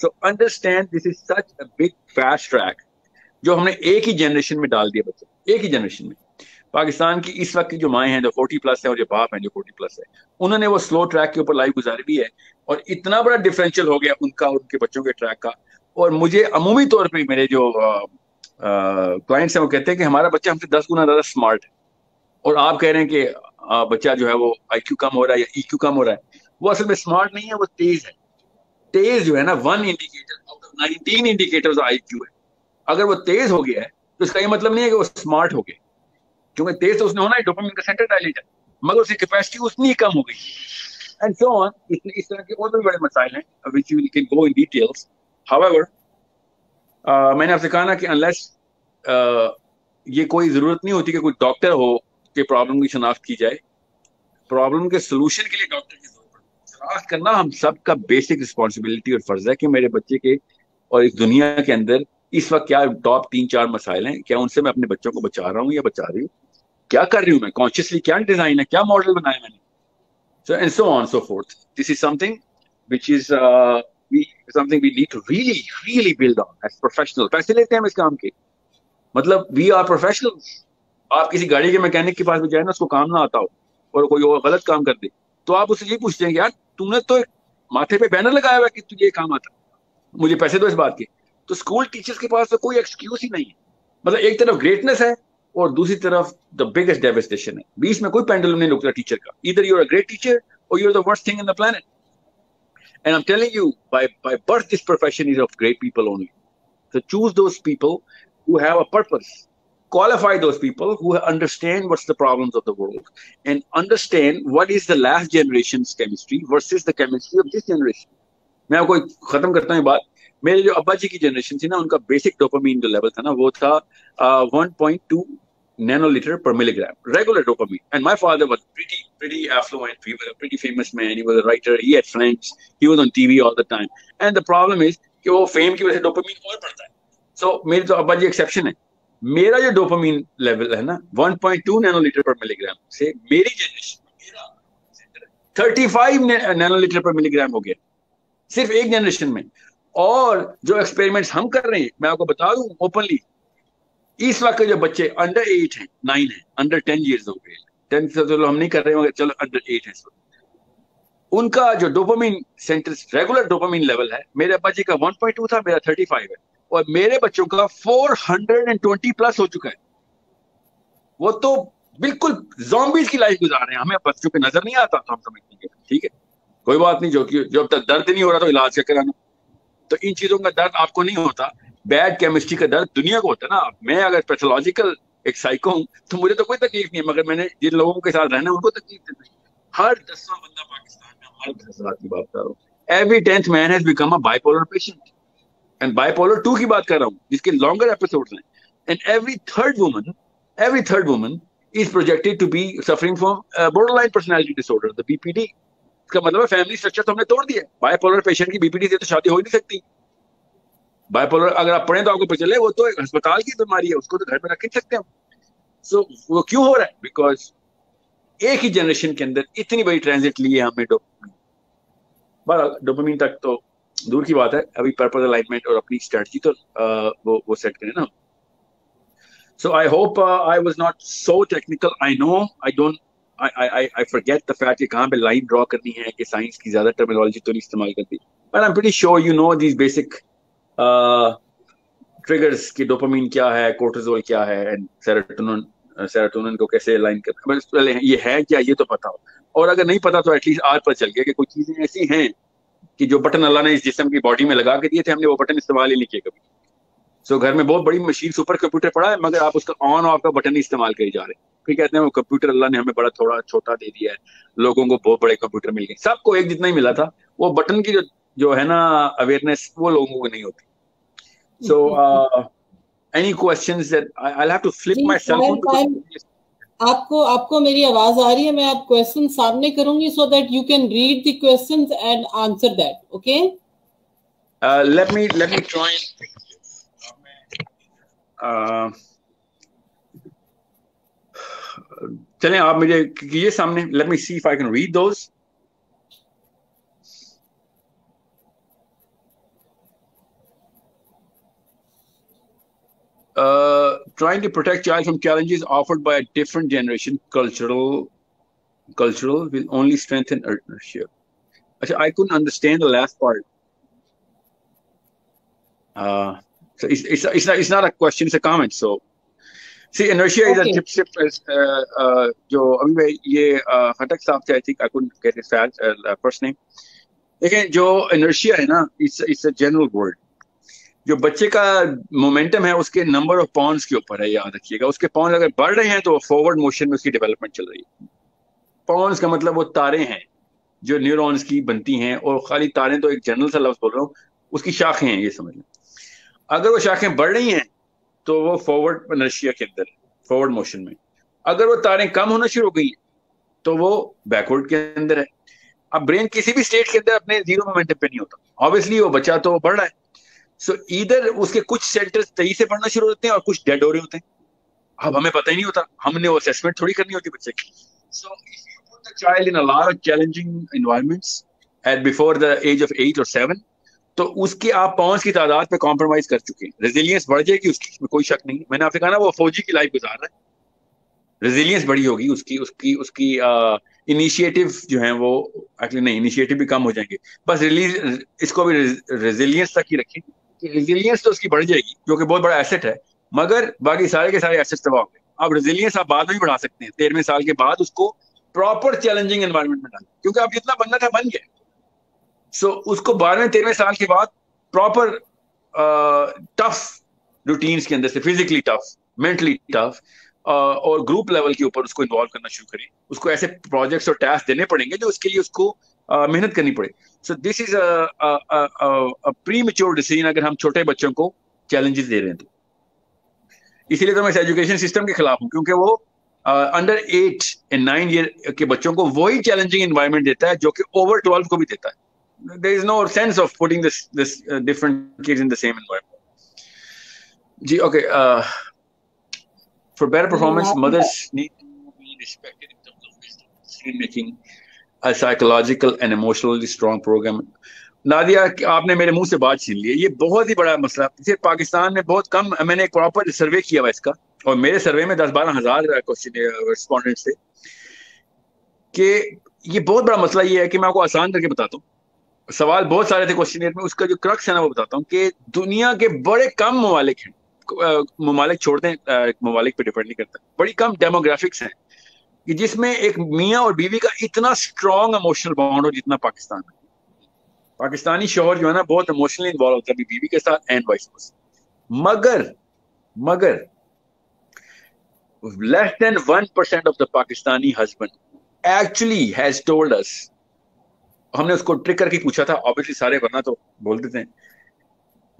So understand this is such a big fast track جو ہم نے ایک ہی جنریشن میں ڈال دیا بچے, ایک ہی جنریشن میں. پاکستان کی اس وقت کی جو مائیں ہیں جو 40+ ہیں اور جو باپ ہیں جو 40+ ہے, انہوں نے وہ سلو ٹریک کے اوپر لائف گزاری بھی ہے, اور اتنا بڑا ڈفرینشیل ہو گیا ان کا اور ان کے بچوں کے ٹریک کا. اور مجھے عمومی طور پہ میرے جو کلائنٹس ہیں وہ کہتے ہیں کہ ہمارا بچہ ہم سے 10 گنا زیادہ اسمارٹ ہے, اور آپ کہہ رہے ہیں کہ بچہ جو ہے وہ IQ کم ہو رہا ہے یا EQ کم ہو رہا ہے. وہ اصل میں اسمارٹ نہیں ہے, وہ تیز ہے. تیز جو ہے نا 1 indicator out of 19 indicators IQ ہے. اگر وہ تیز ہو گیا ہے تو اس کا یہ مطلب نہیں ہے کہ وہ اسمارٹ ہو گیا, کیونکہ تیز تو اس نے ہونا ہے, ڈوپامین کا سینٹر ڈائلیٹ ہے, مگر اس کی کیپیسٹی اتنی ہی کم ہو گئی. اینڈ سو آن. اس طرح کے اور بھی بڑے مسائل ہیں which you can go in details. However, میں نے آپ سے کہا نا کہ انلیس یہ کوئی ضرورت نہیں ہوتی کہ کوئی ڈاکٹر ہو کہ پرابلم کی شناخت کی جائے. پرابلم کے سولوشن کے لیے ڈاکٹر کی ضرورت پڑتی ہے. شناخت کرنا ہم سب کا بیسک رسپانسبلٹی اور فرض ہے کہ میرے بچے کے اور اس دنیا کے اندر اس وقت کیا ٹاپ 3-4 مسائل ہیں, کیا ان سے میں اپنے بچوں کو بچا رہا ہوں یا بچا رہی ہوں, کیا کر رہی ہوں میں کانشیسلی, کیا ڈیزائن ہے, کیا ماڈل بنایا میں نے. So and so on so forth. This is something which is something we need to really build on as professionals. پیسے لیتے ہیں ہم اس کام کے, مطلب we are professionals. آپ کسی گاڑی کے میکینک کے پاس بھی جائیں نا, اس کو کام نہ آتا ہو اور کوئی اور غلط کام کر دے, تو آپ اس سے یہ پوچھتے ہیں کہ یار تم نے تو ماتھے پہ بینر لگایا ہوا ہے کہ تجھے یہ کام آتا, مجھے پیسے دو اس بات کے. تو اسکول ٹیچرس کے پاس تو کوئی ایکسکیوز ہی نہیں ہے. مطلب ایک طرف گریٹنس ہے اور دوسری طرف دا بگیسٹ ڈیوسٹیشن ہے. بیچ میں کوئی پینڈلم نہیں رکتا ٹیچر کا. Either you're a great teacher or you're the worst thing in the planet. And I'm telling you, by birth, this profession is of great people only. So choose those people who have a purpose. Qualify those people who understand what's the problems of the world and understand what is the last generation's chemistry versus the chemistry of this generation. میں آپ کو ختم کرتا ہوں یہ بات. میرے جو ابا جی کی جنریشن تھی نا, ان کا بیسک ڈوپامین جو لیول تھا نا وہ تھا 1.2 nanoliter per milligram, regular dopamine. And my father was pretty affluent. He was a pretty famous man. He was a writer. He had friends. He was on TV all the time. And the problem is کہ وہ fame کی وجہ سے dopamine اور بڑھتا ہے. So میرے تو ابا جی ایکسیپشن ہے. میرا جو ڈوپامین لیول ہے نا 1.2 nanoliter per milligram سے میری جنریشن 35 nanoliter per milligram ہو گیا صرف ایک جنریشن میں. اور جو ایکسپیریمنٹس ہم کر رہے ہیں میں آپ کو بتا دوں اوپنلی, اس وقت کے جو بچے انڈر 8 ہیں, 9 ہیں, انڈر 10 ایئرز ہو گئے, 10 سے چلو ہم نہیں کر رہے ہیں, چلو انڈر 8 ہیں, ان کا جو dopamine centre regular dopamine level ہے, میرے ابا جی کا 1.2 تھا, میرا 35 ہے, اور میرے بچوں کا 420+ ہو چکا ہے. وہ تو بالکل زومبیز کی لائف گزار رہے ہیں. ہمیں بچوں پہ نظر نہیں آتا تو ہم سمجھتے ہیں ٹھیک ہے کوئی بات نہیں, جو اب تک درد نہیں ہو رہا تو علاج کیا کرانا. تو ان چیزوں کا درد آپ کو نہیں ہوتا, بیڈ کیمسٹری کا درد دنیا کو ہوتا ہے نا. میں اگر پیتھولوجیکل ایک سائیکو ہوں تو مجھے تو کوئی تکلیف نہیں ہے, مگر میں نے جن لوگوں کے ساتھ رہنا ان کو تکلیف دیتی ہے. ہر 10واں بندہ پاکستان میں, ہمارے ساتھ کی بات کر رہا ہوں, every 10th man has become a bipolar patient. And bipolar 2 کی بات کر رہا ہوں جس کے لانگر ایپیسوڈز ہیں. And every third woman is projected to be suffering from borderline personality disorder, the BPD. اس کا مطلب ہے فیملی اسٹرکچر تو ہم نے توڑ دیا. بائی پولر پیشنٹ کی BPD سے تو شادی ہو ہی نہیں سکتی. بائی پولر اگر آپ پڑھیں تو آپ کو پتہ چلے وہ تو ایک ہسپتال کی بیماری ہے, اس کو تو گھر میں رکھ نہیں سکتے ہم. سو وہ کیوں ہو رہا ہے؟ بیکاز ایک ہی جنریشن کے اندر اتنی بڑی ٹرانزٹ لی ہے ہم نے ڈوپامین. بہرحال ڈوپامین تک تو دور کی بات ہے, ابھی پرپز الائنمنٹ اور اپنی اسٹریٹجی تو وہ سیٹ کریں نا. So I hope I was not so technical. I know I forget the fact کہ کہاں پہ لائن ڈرا کرنی ہے, کہ سائنس کی زیادہ ٹرمینالوجی تو نہیں استعمال کرتی. But I'm pretty sure you know these basic triggers کہ ڈوپامین کیا ہے, کورٹیزول کیا ہے, and سیروٹونن کو کیسے لائن کرنا ہے. یہ ہے کیا یہ تو پتا ہو, اور اگر نہیں پتا تو ایٹ لیسٹ آج پتہ چل گیا کہ کوئی چیزیں ایسی ہیں کہ جو بٹن اللہ نے اس جسم کی باڈی میں لگا کے دیے تھے, ہم نے وہ بٹن استعمال ہی نہیں کیے کبھی. سو گھر میں بہت بڑی مشین سپر کمپیوٹر پڑا ہے, مگر آپ اس کا آن آف کا بٹن نہیں استعمال کری جا رہے. پھر کہتے ہیں وہ کمپیوٹر اللہ نے ہمیں بڑا تھوڑا چھوٹا دے دیا ہے, لوگوں کو بہت بڑے کمپیوٹر مل گئے. سب کو ایک جتنا ہی ملا تھا, وہ بٹن کی جو ہے نا اویئرنیس وہ لوگوں کو نہیں ہوتی. سو any questions that I'll have to flip G my cell phone آپ کو میری آواز آ رہی ہے؟ میں آپ کوشچن سامنے کروں گی so that you can read the questions and answer that. Okay? let me try and چلیں آپ مجھے کیجیے سامنے. Let me see if I can read those. Trying to protect child from challenges offered by a different generation, cultural will only strengthen inertia. I couldn't understand the last part. So it's not a question, it's a comment. So see, inertia is a tip جو ابھی میں یہ خٹک صاحب تھے, I think I couldn't get his first name. لیکن جو inertia ہے نا, it's a general word. جو بچے کا مومنٹم ہے اس کے نمبر آف پاؤنڈس کے اوپر ہے, یاد رکھیے گا. اس کے پاؤنڈ اگر بڑھ رہے ہیں تو فارورڈ موشن میں اس کی ڈیولپمنٹ چل رہی ہے. پاؤنڈس کا مطلب وہ تاریں ہیں جو نیورونز کی بنتی ہیں, اور خالی تاریں تو ایک جنرل سا لفظ بول رہا ہوں, اس کی شاخیں ہیں, یہ سمجھ لیں. اگر وہ شاخیں بڑھ رہی ہیں تو وہ فارورڈ انرشیا کے اندر, فارورڈ موشن میں. اگر وہ تاریں کم ہونا شروع ہو گئی ہیں تو وہ بیکورڈ کے اندر ہے. اب برین کسی بھی اسٹیٹ کے اندر اپنے زیرو مومنٹم پہ نہیں ہوتا, آبویسلی وہ بچہ تو بڑھ رہا ہے. سو ادھر اس کے کچھ سینٹر صحیح سے پڑھنا شروع ہوتے ہیں اور کچھ ڈیڈ ہو رہے ہوتے ہیں. اب ہمیں پتہ ہی نہیں ہوتا, ہم نے وہ اسیسمنٹ تھوڑی کرنی ہوتی بچے کی. So if you put the child in a lot of challenging environments at before the age of 8 or 7, تو اس کے آپ پاؤنڈس کی تعداد پہ کمپرومائز کر چکے ہیں. ریزیلینس بڑھ جائے گی اس کی, اس میں کوئی شک نہیں. میں نے آپ سے کہا نا وہ فوجی کی لائف گزار رہا ہے, ریزیلینس بڑی ہوگی اس کی انیشیٹو جو ہیں وہ ایکچولی نہیں, انیشیٹو بھی کم ہو جائیں گے. بس اس کو بھی ریزیلینس تک ہی رکھیں. ریزیلینس تو اس کی بڑھ جائے گی جو کہ بہت بڑا ایسٹ ہے, مگر باقی سارے کے سارے ایسٹ تباہ ہو گئے. اب ریزیلینس آپ بعد میں بھی بڑھا سکتے ہیں, 13ویں سال کے بعد اس کو پراپر چیلنجنگ انوائرمنٹ میں ڈالیں, کیونکہ اب جتنا بننا تھا بن گیا. سو اس کو 12ویں 13ویں سال کے بعد پراپر ٹف روٹینس کے اندر سے, فزیکلی ٹف, مینٹلی ٹف, اور گروپ لیول کے اوپر اس کو انوالو کرنا شروع کریں. اس کو ایسے پروجیکٹس اور ٹاسک دینے پڑیں گے جو اس کے لیے اس کو محنت کرنی پڑے. سو دس از پری میچور ڈیسیژن اگر ہم چھوٹے بچوں کو چیلنجز دے رہے ہیں تو. اسی لیے تو میں اس ایجوکیشن سسٹم کے خلاف ہوں, کیونکہ وہ انڈر 8 and 9 ایئر کے بچوں کو وہی چیلنجنگ انوائرمنٹ دیتا ہے جو کہ اوور 12 کو بھی دیتا ہے. There is no sense of putting this different kids in the same environment. Ji, okay. For better performance, mothers need to be respected in terms of wisdom, decision making, a psychological and emotionally strong program. Nadia, آپ نے میرے منہ سے بات چھین لی ہے. یہ بہت ہی بڑا مسئلہ. صرف پاکستان میں بہت کم, میں نے ایک پراپر سروے کیا ہوا اس کا, اور میرے سروے میں 10-12 ہزار رسپونڈنٹس تھے, کہ یہ بہت بڑا مسئلہ یہ ہے کہ میں آپ کو آسان کر کے بتاتا ہوں. سوال بہت سارے تھے کوشچنئر میں, اس کا جو کرکس ہے نا وہ بتاتا ہوں. کہ دنیا کے بڑے کم ممالک ہیں, ممالک چھوڑ دیں, ممالک پہ ڈیپینڈ نہیں کرتا, بڑی کم ڈیموگرافکس ہیں کہ جس میں ایک میاں اور بیوی کا اتنا اسٹرانگ ایموشنل بانڈ ہو جتنا پاکستان میں. پاکستانی شوہر جو ہے نا بہت ایموشنلی انوالو ہوتا ہے بیوی کے ساتھ, اینڈ وائس ورسا. مگر less than 1% of the Pakistani husband actually has told us, ہم نے اس کو ٹرک کر کے پوچھا تھا, obviously سارے ورنہ تو بول دیتے ہیں,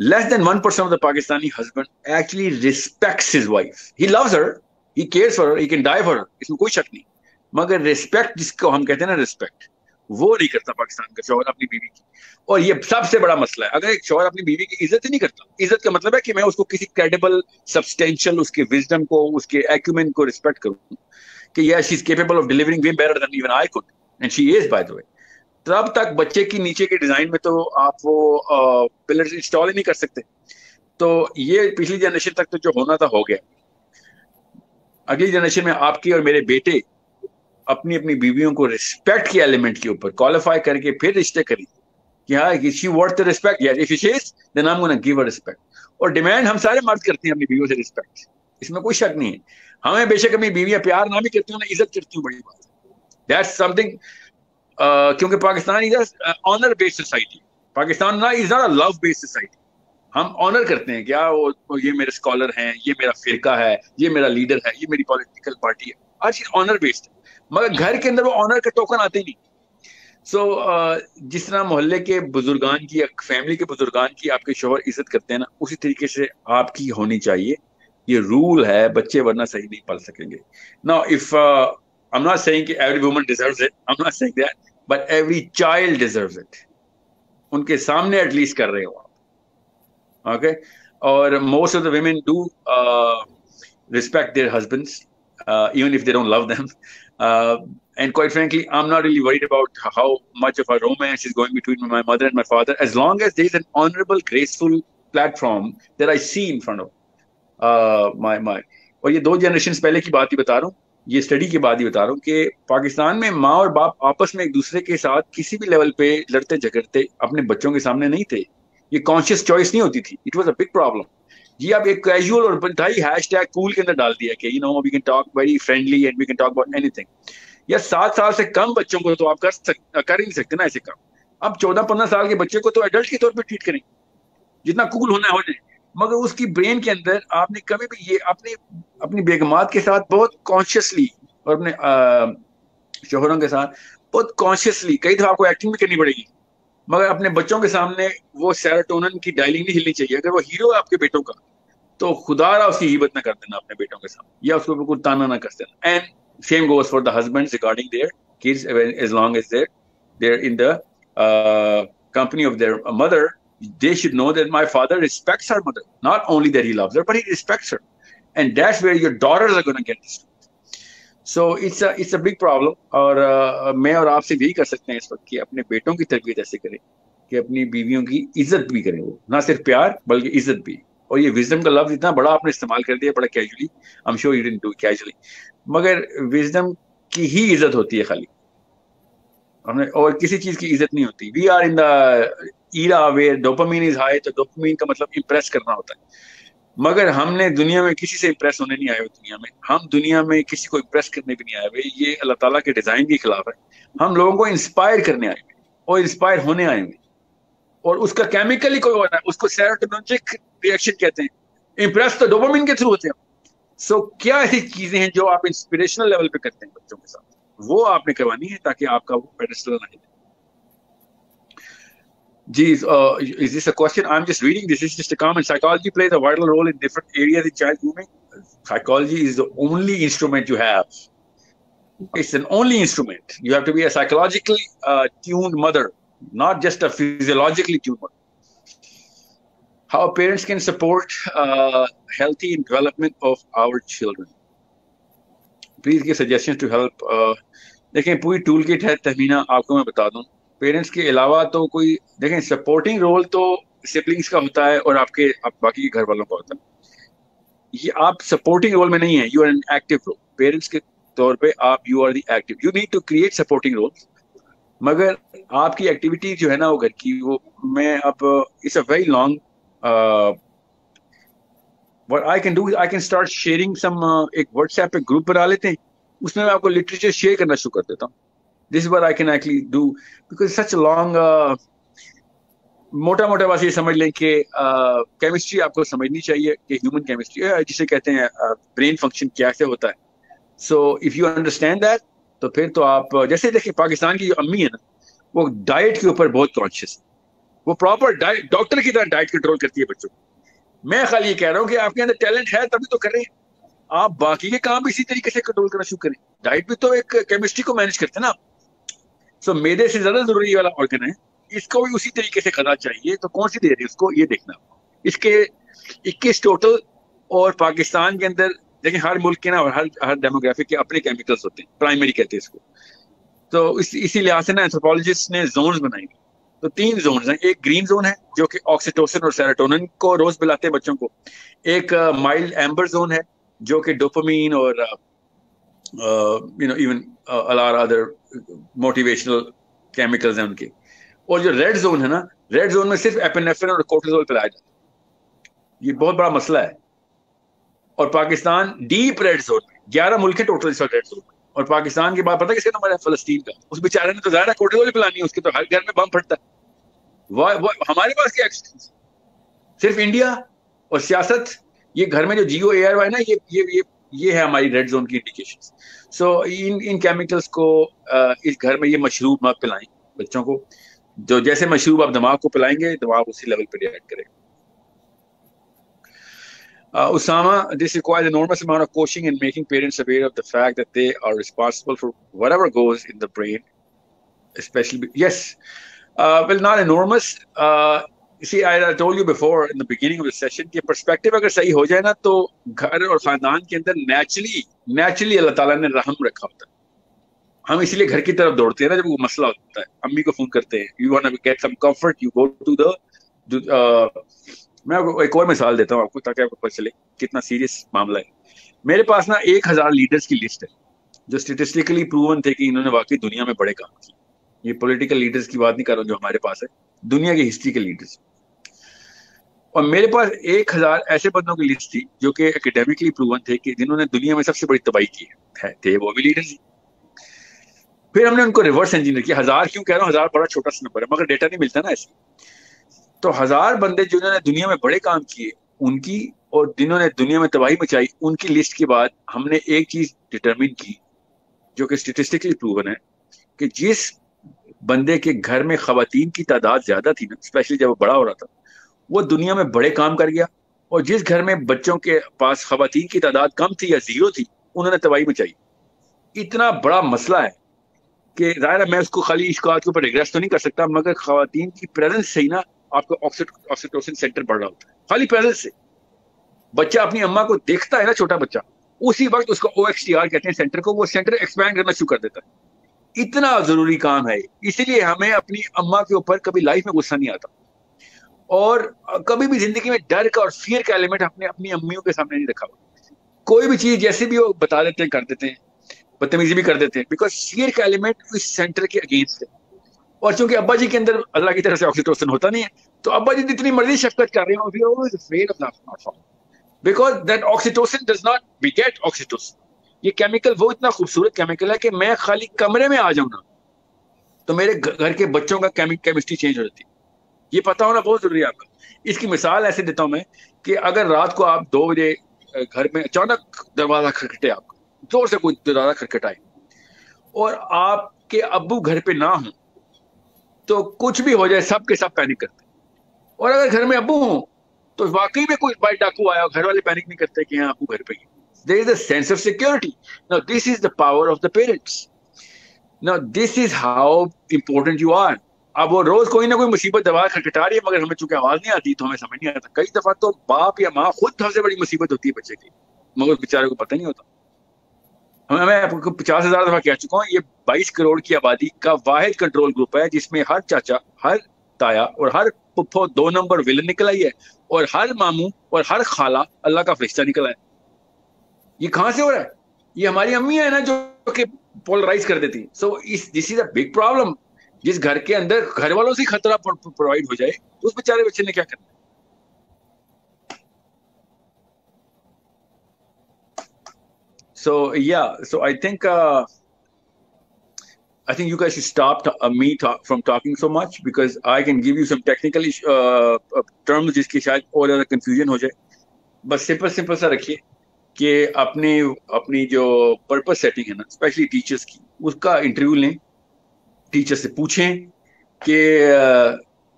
less than 1% of the Pakistani husband actually respects his wife. He loves her, he cares for her, he can die for her, اس میں کوئی شک نہیں, مگر ریسپیکٹ جس کو ہم کہتے ہیں نا ریسپیکٹ, وہ نہیں کرتا پاکستان کا شوہر اپنی بیوی کی. اور یہ سب سے بڑا مسئلہ ہے. اگر ایک شوہر اپنی بیوی کی عزت ہی نہیں کرتا, عزت کا مطلب ہے کہ میں اس کو کسی کریڈیبل, سبسٹینشیل, اس کے وزڈم کو, اس کے ایکومن کو ریسپیکٹ کروں, کہ yes she is capable of delivering way better than even I could, and she is by the way. تب تک بچے کی نیچے کے ڈیزائن میں تو آپ وہ پلرز انسٹال ہی نہیں کر سکتے. تو یہ پچھلی جنریشن تک تو جو ہونا تھا ہو گیا. اگلی جنریشن میں آپ کی اور میرے بیٹے اپنی اپنی بیویوں کو ریسپیکٹ کے ایلیمنٹ کے اوپر کوالیفائی کر کے پھر رشتے کریں کہ ہاں she worth the respect, yes if she is then I'm going to give her respect. اور ڈیمانڈ ہم سارے مرد کرتے ہیں اپنی بیویوں سے ریسپیکٹ, اس میں کوئی شک نہیں ہے. ہمیں بے شک اپنی بیویاں پیار نہ بھی کرتی ہوں, عزت کرتی ہوں, بڑی بات. That's something کیونکہ Pakistan is honour based society. Pakistan is not a love based society. ہم آنر کرتے ہیں, کیا وہ یہ میرے اسکالر ہیں, یہ میرا فرقہ ہے, یہ میرا لیڈر ہے, یہ میری پولیٹیکل پارٹی ہے, ہر چیز آنر بیسڈ ہے. مگر گھر کے اندر وہ آنر کے ٹوکن آتے ہی نہیں. سو جس طرح محلے کے بزرگان کی, فیملی کے بزرگان کی آپ کے شوہر عزت کرتے ہیں نا, اسی طریقے سے آپ کی ہونی چاہیے. یہ رول ہے, بچے ورنہ صحیح نہیں پال سکیں گے. Now if I'm not saying کہ every woman deserves it, I'm not saying that, but every child deserves it. ان کے سامنے ایٹ لیسٹ کر رہے ہو آپ. اوکے, اور most of the women do respect their husbands even if they don't love them. And quite frankly, I'm not really worried about how much of a romance is going between my mother and my father, as long as there is an honorable, graceful platform that I see in front of my. اور یہ 2 generation پہلے کی بات ہی بتا رہا ہوں, یہ study کی بات ہی بتا رہا ہوں کہ پاکستان میں ماں اور باپ آپس میں ایک دوسرے کے ساتھ کسی بھی لیول پہ لڑتے جھگڑتے اپنے بچوں کے سامنے نہیں تھے. یہ کانشیس چوائس نہیں ہوتی تھی. It was a big problem. جی آپ ایک کیجول اور انتہائی ہیش ٹیگ کول کے اندر ڈال دیا کہ we can talk very friendly and we can talk about anything. یا 7 سال سے کم بچوں کو تو آپ کر ہی نہیں سکتے نا ایسے کام. اب 14-15 سال کے بچے کو تو ایڈلٹ کے طور پہ ٹریٹ کریں, جتنا کول ہونا ہے ہو جائے, مگر اس کی برین کے اندر آپ نے کبھی بھی یہ اپنی بیگمات کے ساتھ بہت کانشیسلی اور اپنے شوہروں کے ساتھ بہت کانشیسلی, کئی دفعہ آپ کو ایکٹنگ بھی کرنی پڑے گی, مگر اپنے بچوں کے سامنے وہ سیروٹونن کی ڈائلنگ نہیں ہلنی چاہیے. اگر وہ ہیرو ہے آپ کے بیٹوں کا تو خدا را اس کی ہیبت نہ کر دینا اپنے بیٹوں کے سامنے, یا اس کو بالکل تانا نہ کر دینا. And same goes for the husbands regarding their kids, as long as they're in the company of their mother. They should know that my father respects her mother. Not only that he loves her, but he respects her. And that's where your daughters are going to get this. So it's a big problem. اور میں اور آپ سے یہی کر سکتے ہیں اس وقت کہ اپنے بیٹوں کی تربیت ایسے کریں کہ اپنی بیویوں کی عزت بھی کریں, وہ نہ صرف پیار بلکہ عزت بھی. اور یہ وزڈم کا لفظ اتنا بڑا آپ نے استعمال کر دیا, بڑا casually. I'm sure you didn't do it casually. مگر وزڈم کی ہی عزت ہوتی ہے خالی, ہم نے اور کسی چیز کی عزت نہیں ہوتی. We are in the era where dopamine is high, تو ڈوپامین کا مطلب امپریس کرنا ہوتا ہے. مگر ہم نے دنیا میں کسی سے امپریس ہونے نہیں آئے ہوئے. دنیا میں ہم دنیا میں کسی کو امپریس کرنے بھی نہیں آئے ہوئے. یہ اللہ تعالیٰ کے ڈیزائن کے خلاف ہے. ہم لوگوں کو انسپائر کرنے آئے ہوئے اور انسپائر ہونے آئے ہوئے, اور اس کا کیمیکل ہی کوئی ہونا ہے, اس کو سیروٹونرجک ری ایکشن کہتے ہیں. امپریس تو ڈوپامین کے تھرو ہوتے ہیں. سو کیا ایسی چیزیں ہیں جو آپ انسپریشنل لیول پہ کرتے ہیں بچوں کے ساتھ, وہ آپ نے کروانی ہے تاکہ آپ کا وہ پیڈسٹل نہ ہلے. جی, is this a question? I'm just reading this. It's just a comment. Psychology plays a vital role in different areas in child grooming. Psychology is the only instrument you have. It's an only instrument. You have to be a psychologically tuned mother, not just a physiologically tuned mother. How parents can support healthy development of our children. Please give suggestions to help. دیکھیں پوری tool kit ہے تہمینہ, آپ کو میں بتا دوں. Parents کے علاوہ تو کوئی, دیکھیں سپورٹنگ رول تو سبلنگس کا ہوتا ہے اور آپ باقی کے گھر والوں کا ہوتا ہے. یہ آپ سپورٹنگ رول میں نہیں ہیں, you are an active role. Parents کے طور پہ آپ you are the active. You need to create supporting role, مگر آپ کی ایکٹیویٹی جو ہے نا وہ گھر کی, وہ میں اب it's a very long. What I can do is I can start sharing some ایک واٹس ایپ پہ گروپ بنا لیتے ہیں, اس میں آپ کو لٹریچر شیئر کرنا شروع کر دیتا ہوں. This is what I can actually do because such a long موٹا موٹا بس یہ سمجھ لیں کہ کیمسٹری آپ کو سمجھنی چاہیے کہ ہیومن کیمسٹری جسے کہتے ہیں برین فنکشن کیسے ہوتا ہے. سو اف یو انڈرسٹینڈ دیٹ تو پھر تو آپ جیسے دیکھیں پاکستان کی جو امی ہے نا وہ ڈائٹ کے اوپر بہت کانشیس ہے, وہ پراپر ڈائٹ ڈاکٹر کی طرح ڈائٹ کنٹرول کرتی ہے بچوں کو. میں خالی یہ کہہ رہا ہوں کہ آپ کے اندر ٹیلنٹ ہے تبھی تو کر رہے ہیں, آپ باقی کے کام بھی اسی طریقے سے کنٹرول کرنا شروع کریں. ڈائٹ بھی تو ایک کیمسٹری کو مینج کرتے ہیں نا. سو میدے سے زیادہ ضروری والا آرگن ہے, اس کو بھی اسی طریقے سے غذا چاہیے, تو کون سی دے رہی ہے اس کو یہ دیکھنا. اس کے 21 ٹوٹل, اور پاکستان کے اندر دیکھیں ہر ملک کے نا ہر ڈیموگرافک کے اپنے کیمیکلس ہوتے ہیں, پرائمری کہتے ہیں اس کو. تو اسی لحاظ سے نا اینتھروپولوجسٹ نے زونز بنائی. تو 3 زونز ہیں. ایک گرین زون ہے جو کہ آکسیٹوسن اور سیروٹونن کو روز پلاتے ہیں بچوں کو. ایک مائلڈ ایمبر زون ہے جو کہ ڈوپامین اور ایون ادر موٹیویشنل کیمیکلز ہیں ان کے. اور جو ریڈ زون ہے نا, ریڈ زون میں صرف ایپینیفرین اور کورٹیزول پلایا جاتا ہے. یہ بہت بڑا مسئلہ ہے. اور پاکستان ڈیپ ریڈ زون میں, 11 ملک ہیں ٹوٹل اس وقت ریڈ زون میں. اور پاکستان کے بعد پتہ کس کا نمبر ہے؟ فلسطین کا. اس بیچارے نے تو ظاہر ہے کورٹیزول پلانی ہے, اس کے تو ہر گھر میں بم پھٹتا ہے. وہ ہمارے پاس کیا ایکسپیرینس, صرف انڈیا اور سیاست. یہ گھر میں جو جی او اے آر وائی نا, یہ ہے ہماری ریڈ زون کی انڈیکیشن. سو ان کیمیکلز کو اس گھر میں یہ مشروب مت پلائیں. بچوں کو جو جیسے مشروب آپ دماغ کو پلائیں گے دماغ اسی لیول پہ ریئیکٹ کرے گا. Osama, this requires enormous amount of coaching and making parents aware of the fact that they are responsible for whatever goes in the brain, especially. Yes, well, not enormous. See, I told you before in the beginning of the session کہ perspective اگر صحیح ہو جائے نا تو گھر اور خاندان کے اندر نیچرلی اللہ تعالیٰ نے رحم رکھا ہوتا ہے. ہم اسی لیے گھر کی طرف دوڑتے ہیں نا جب وہ مسئلہ ہوتا ہے, امی کو فون کرتے ہیں, you want to get some comfort, you go to the میں ایک اور مثال دیتا ہوں آپ کو تاکہ آپ کو پتہ چلے کتنا سیریس معاملہ ہے. میرے پاس نا 1000 لیڈرز کی لسٹ ہے جو اسٹیٹسٹیکلی پروون تھے کہ انہوں نے واقعی دنیا میں بڑے کام کیے. یہ پولیٹیکل لیڈرز کی بات نہیں کر رہا ہوں جو ہمارے پاس ہے, دنیا کی ہسٹری کے لیڈرز. اور میرے پاس 1000 ایسے بندوں کی لسٹ تھی جو کہ اکیڈیمکلی پروون تھے کہ جنہوں نے دنیا میں سب سے بڑی تباہی کی ہے, تھے وہ بھی لیڈرز ہی. پھر ہم نے ان کو ریورس انجینئر کیا. 1000 کیوں کہہ رہا ہوں, 1000 بڑا چھوٹا سا نمبر ہے مگر ڈیٹا نہیں ملتا نا ایسے. تو 1000 بندے جنہوں نے دنیا میں بڑے کام کیے ان کی اور جنہوں نے دنیا میں تباہی مچائی ان کی لسٹ کے بعد ہم نے ایک چیز ڈٹرمن کی جو کہ اسٹیٹسٹکلی پروون ہے کہ جس بندے کے گھر میں خواتین کی تعداد زیادہ تھی نا, اسپیشلی جب وہ بڑا ہو رہا تھا, وہ دنیا میں بڑے کام کر گیا. اور جس گھر میں بچوں کے پاس خواتین کی تعداد کم تھی یا زیرو تھی انہوں نے تباہی مچائی. اتنا بڑا مسئلہ ہے کہ ظاہر ہے میں اس کو خالی اس بات کے اوپر ریگریس تو نہیں کر سکتا مگر خواتین کی پریزنس سے ہی نا آپ کو آکسیٹوسن سینٹر بڑھ رہا ہوتا ہے. خالی پریزنس سے بچہ اپنی اماں کو دیکھتا ہے نا, چھوٹا بچہ, اسی وقت اس کو OXTR کہتے ہیں سینٹر کو, وہ سینٹر ایکسپینڈ کرنا شروع کر دیتا ہے. اتنا ضروری کام ہے, اسی لیے ہمیں اپنی اماں کے اوپر کبھی لائف میں غصہ نہیں آتا اور کبھی بھی زندگی میں ڈر کا اور فیئر کا ایلیمنٹ اپنی امیوں کے سامنے نہیں رکھا ہوا. کوئی بھی چیز جیسے بھی وہ بتا دیتے ہیں, کر دیتے ہیں, بدتمیزی بھی کر دیتے ہیں, بیکاز فیئر کا ایلیمنٹ اس سینٹر کے اگینسٹ ہے. اور چونکہ ابا جی کے اندر اللہ کی طرف سے آکسیٹوسن ہوتا نہیں ہے تو ابا جی جتنی مرضی شفقت کر رہے ہوں because that oxytocin does not beget oxytocin. یہ کیمیکل وہ اتنا خوبصورت کیمیکل ہے کہ میں خالی کمرے میں آ جاؤں نا تو میرے گھر کے بچوں کا کیمسٹری چینج ہو جاتی ہے. یہ پتا ہونا بہت ضروری ہے آپ کا. اس کی مثال ایسے دیتا ہوں میں کہ اگر رات کو آپ 2 بجے گھر میں اچانک دروازہ کھٹکھٹے, آپ کا زور سے کوئی دروازہ کھٹکھٹائے اور آپ کے ابو گھر پہ نہ ہوں تو کچھ بھی ہو جائے سب کے سب پینک کرتے ہیں. اور اگر گھر میں ابو ہوں تو واقعی میں کوئی بھائی ڈاکو آیا, گھر والے پینک نہیں کرتے کہ ہاں ابو گھر پہ ہی. There is a sense of security. Now this is the power of the parents. Now this is how important you are. اب وہ روز کوئی نہ کوئی مصیبت دبا کھٹکھٹا رہی ہے مگر ہمیں چونکہ آواز نہیں آتی تو ہمیں سمجھ نہیں آتا. کئی دفعہ تو باپ یا ماں خود سب سے بڑی مصیبت ہوتی ہے بچے کی مگر بیچارے کو پتہ نہیں ہوتا. میں آپ کو 50,000 دفعہ کہہ چکا ہوں, یہ 22 کروڑ کی آبادی کا واحد کنٹرول گروپ ہے جس میں ہر چاچا, ہر تایا اور ہر پپھو 2 نمبر ولن نکل آئی ہے اور ہر ماموں اور ہر خالہ اللہ کا فرشتہ نکلا ہے. یہ کہاں سے ہو رہا ہے؟ یہ ہماری امی ہے نا جو کہ پولرائز کر دیتی. سو دس از اے بگ پرابلم. جس گھر کے اندر گھر والوں سے خطرہ پرووائڈ ہو جائے تو اس بیچارے بچے نے کیا کرنا. So yeah, so I think you guys should stop me from talking so much because I can give you some technical terms جس کی شاید اور زیادہ confusion ہو جائے. بس simple سا رکھیے کہ اپنی جو پرپس سیٹنگ ہے نا اسپیشلی ٹیچرس کی, اس کا انٹرویو لیں, ٹیچر سے پوچھیں کہ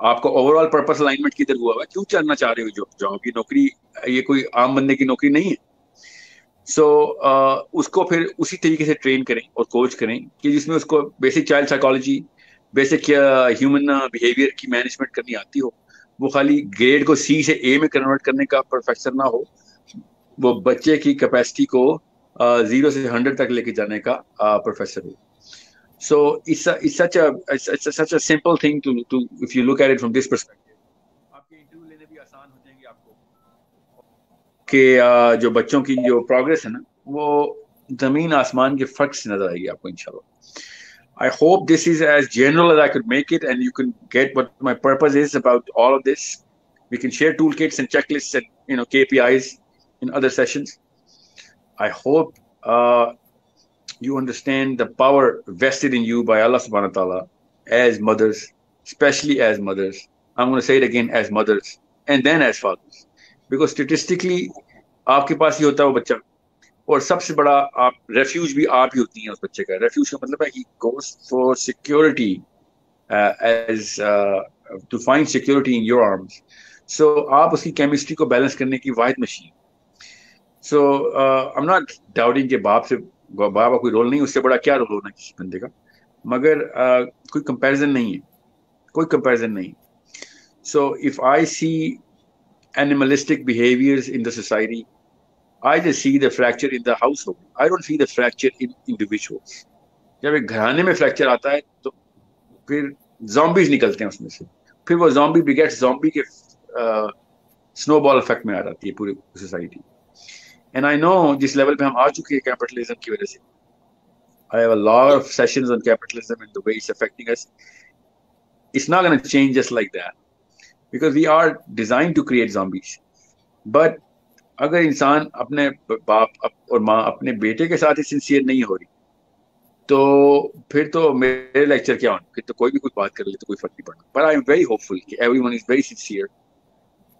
آپ کا اوور آل پرپس الائنمنٹ کدھر ہوا ہے, کیوں چلنا چاہ رہے ہو جاب. یہ نوکری یہ کوئی عام بندے کی نوکری نہیں ہے. سو اس کو پھر اسی طریقے سے ٹرین کریں اور کوچ کریں کہ جس میں اس کو basic child psychology, basic human behaviour کی مینجمنٹ کرنی آتی ہو. وہ خالی گریڈ کو C سے A میں کنورٹ کرنے کا پروفیسر نہ ہو, وہ بچے کی کیپیسٹی کو 0 سے 100 تک لے کے جانے کا professor who. So it's such a simple thing to if you look at it from this perspective. آپ کے انٹرویو لینے بھی آسان ہو جائیں گے آپ کو کہ جو بچوں کی جو پروگرس ہے نا وہ زمین آسمان کے فرق سے نظر آئے گی آپ کو انشاءاللہ. I hope this is as general as I could make it and you can get what my purpose is about all of this. We can share toolkits and checklists and KPIs in other sessions. I hope you understand the power vested in you by Allah subhanahu wa ta'ala as mothers, especially as mothers. I'm going to say it again, as mothers and then as fathers. Because statistically آپ کے پاس ہی ہوتا ہے وہ بچہ, اور سب سے بڑا آپ ریفیوج بھی آپ ہی ہوتی ہیں اس بچے کا. ریفیوج کا مطلب ہے he goes for security. as to find security in your arms. So آپ اس کی کیمسٹری کو بیلنس کرنے کی واحد machine. So I'm not doubting کہ باپ کا کوئی رول نہیں, اس سے بڑا کیا رول ہونا کسی بندے کا, مگر کوئی کمپیریزن نہیں ہے, کوئی کمپیریزن نہیں. So if I see animalistic behaviors in the society, I just see the fracture in the household. I don't see the fracture in individuals. جب ایک گھرانے میں فریکچر آتا ہے تو پھر زومبیز نکلتے ہیں اس میں سے, پھر وہ زومبی بگیٹ زومبی کے سنو بال افیکٹ میں آ جاتی ہے پوری سوسائٹی. اینڈ آئی نو جس لیول پہ ہم آ چکے ہیں کیپٹلزم کی وجہ سے, I have a lot of sessions on capitalism and the way it's affecting us. It's not going to change just like that because we are designed to create zombies. But اگر انسان اپنے باپ اور ماں اپنے بیٹے کے ساتھ ہی سنسیئر نہیں ہو رہی تو پھر تو میرے لیکچر کیا ہونا, پھر تو کوئی بھی کوئی بات کر لے تو کوئی فرق نہیں پڑنا. But I am very hopeful کہ everyone is very sincere,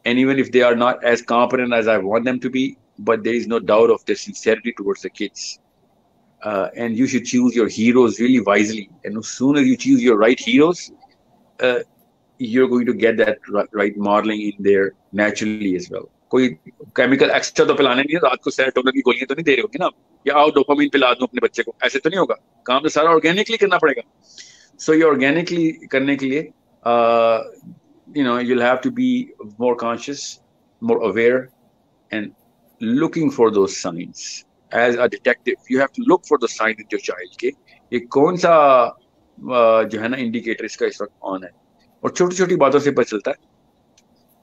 and even if they are not as competent as I want them to be, but there is no doubt of their sincerity towards the kids. And you should choose your heroes really wisely, and as soon as you choose your right heroes, you're going to get that right modeling in there naturally as well. کوئی chemical extra تو پلانے نہیں ہے, رات کو سیروٹونن کی گولیاں تو نہیں دے رہے ہوں گے نا, یا آؤ ڈوپامین پلا دوں اپنے بچے کو, ایسے تو نہیں ہوگا. کام تو سارا آرگینکلی کرنا پڑے گا. سو یہ آرگینکلی کرنے کے لیے you'll have to be more conscious, more aware, and looking for those signs. As a detective, you have to look for the signs in your child کے یہ کون سا جو ہے نا انڈیکیٹر اس کا اس وقت آن ہے. اور چھوٹی چھوٹی باتوں سے پتہ چلتا ہے.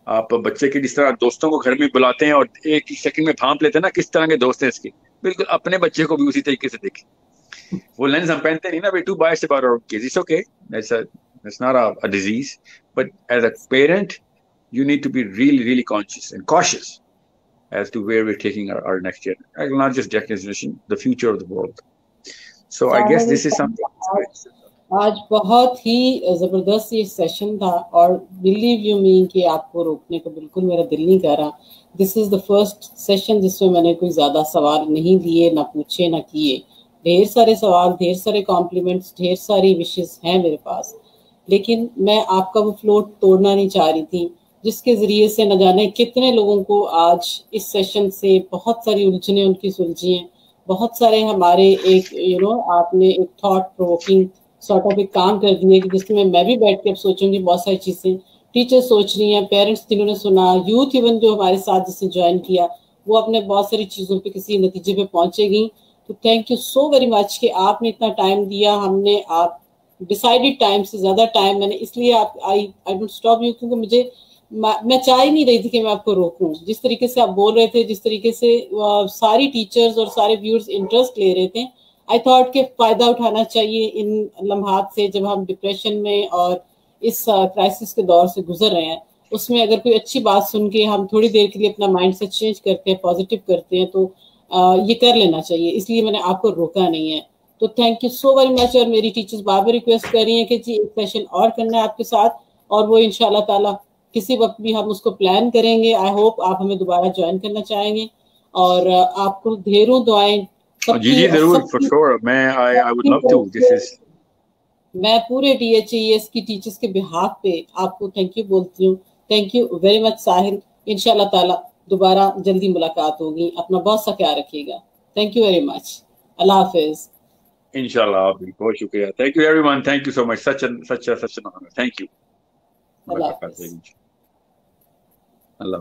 آپ بچے کے جس طرح دوستوں کو گھر میں بلاتے ہیں اور ایک ہی سیکنڈ میں بھانپ لیتے ہیں نا کس طرح کے دوست ہیں اس کے, بالکل اپنے بچے کو بھی اسی طریقے سے دیکھیں. وہ لینس ہم پہنتے نہیں نا, we're too biased about our kids. It's okay, that's not a disease, but as a parent you need to be really really conscious and cautious as to where we're taking our next year, not just generation, the future of the world. So I guess this is something. آج بہت ہی زبردست یہ session تھا, اور believe you می کہ آپ کو روکنے کو بالکل میرا دل نہیں کر رہا. دس از دا فرسٹ سیشن جس میں نے کوئی زیادہ سوال نہیں لیے, نہ پوچھے نہ کیے. ڈھیر سارے سوال, ڈھیر سارے کمپلیمنٹس, ڈھیر ساری وشز ہیں میرے پاس, لیکن میں آپ کا وہ فلو توڑنا نہیں چاہ رہی تھی, جس کے ذریعے سے نہ جانے کتنے لوگوں کو آج اس سیشن سے بہت ساری الجھنیں ان کی سلجھی ہیں. بہت سارے ہمارے ایک آپ نے ایک تھاٹ پرووکنگ سارٹ آف ایک کام کر دیے کہ جس میں بھی بیٹھ کے اب سوچوں گی بہت ساری چیزیں. ٹیچر سوچ رہی ہیں, پیرنٹس جنہوں نے سنا, یوتھ ایون جو ہمارے ساتھ جس نے جوائن کیا, وہ اپنے بہت ساری چیزوں پہ کسی نتیجے پہ پہنچے گی. تو thank you so very much کہ آپ نے اتنا ٹائم دیا. ہم نے آپ ڈیسائیڈڈ ٹائم سے زیادہ ٹائم میں نے اس لیے آئی ڈونٹ اسٹاپ یو, کیونکہ مجھے میں چاہ ہی نہیں رہی تھی کہ میں آپ کو روکوں. جس طریقے سے آپ بول رہے تھے, جس طریقے سے ساری ٹیچرز اور سارے ویورز انٹرسٹ لے رہے تھے, آئی تھاٹ کہ فائدہ اٹھانا چاہیے ان لمحات سے جب ہم ڈپریشن میں اور اس کرائسس کے دور سے گزر رہے ہیں. اس میں اگر کوئی اچھی بات سن کے ہم تھوڑی دیر کے لیے اپنا مائنڈ سے چینج کرتے ہیں, پازیٹیو کرتے ہیں, تو یہ کر لینا چاہیے. اس لیے میں نے آپ کو روکا نہیں ہے. تو thank you so very much. اور میری ٹیچرز بار بار ریکویسٹ کر رہی ہیں کہ جی ایک سیشن اور کرنا ہے آپ کے ساتھ, اور وہ انشاءاللہ تعالیٰ کسی وقت بھی ہم اس کو پلان کریں گے. آئی ہوپ آپ ہمیں دوبارہ جوائن کرنا چاہیں گے, اور آپ کو ڈھیروں دعائیں. جی ضرور, فور شور, I would love to. میں پورے DHES کی ٹیچرز کے بہاف پہ آپ کو تھینک یو بولتی ہوں. تھینک یو ویری مچ ساحل. انشاءاللہ تعالیٰ دوبارہ جلدی ملاقات ہوگی. اپنا بہت سا خیال رکھیے گا. Thank you very much. اللہ حافظ. انشاءاللہ آپ بھی بہت شکریہ. Thank you everyone. Thank you so much. Such an honor. Thank you. اللہ حافظ. اللہ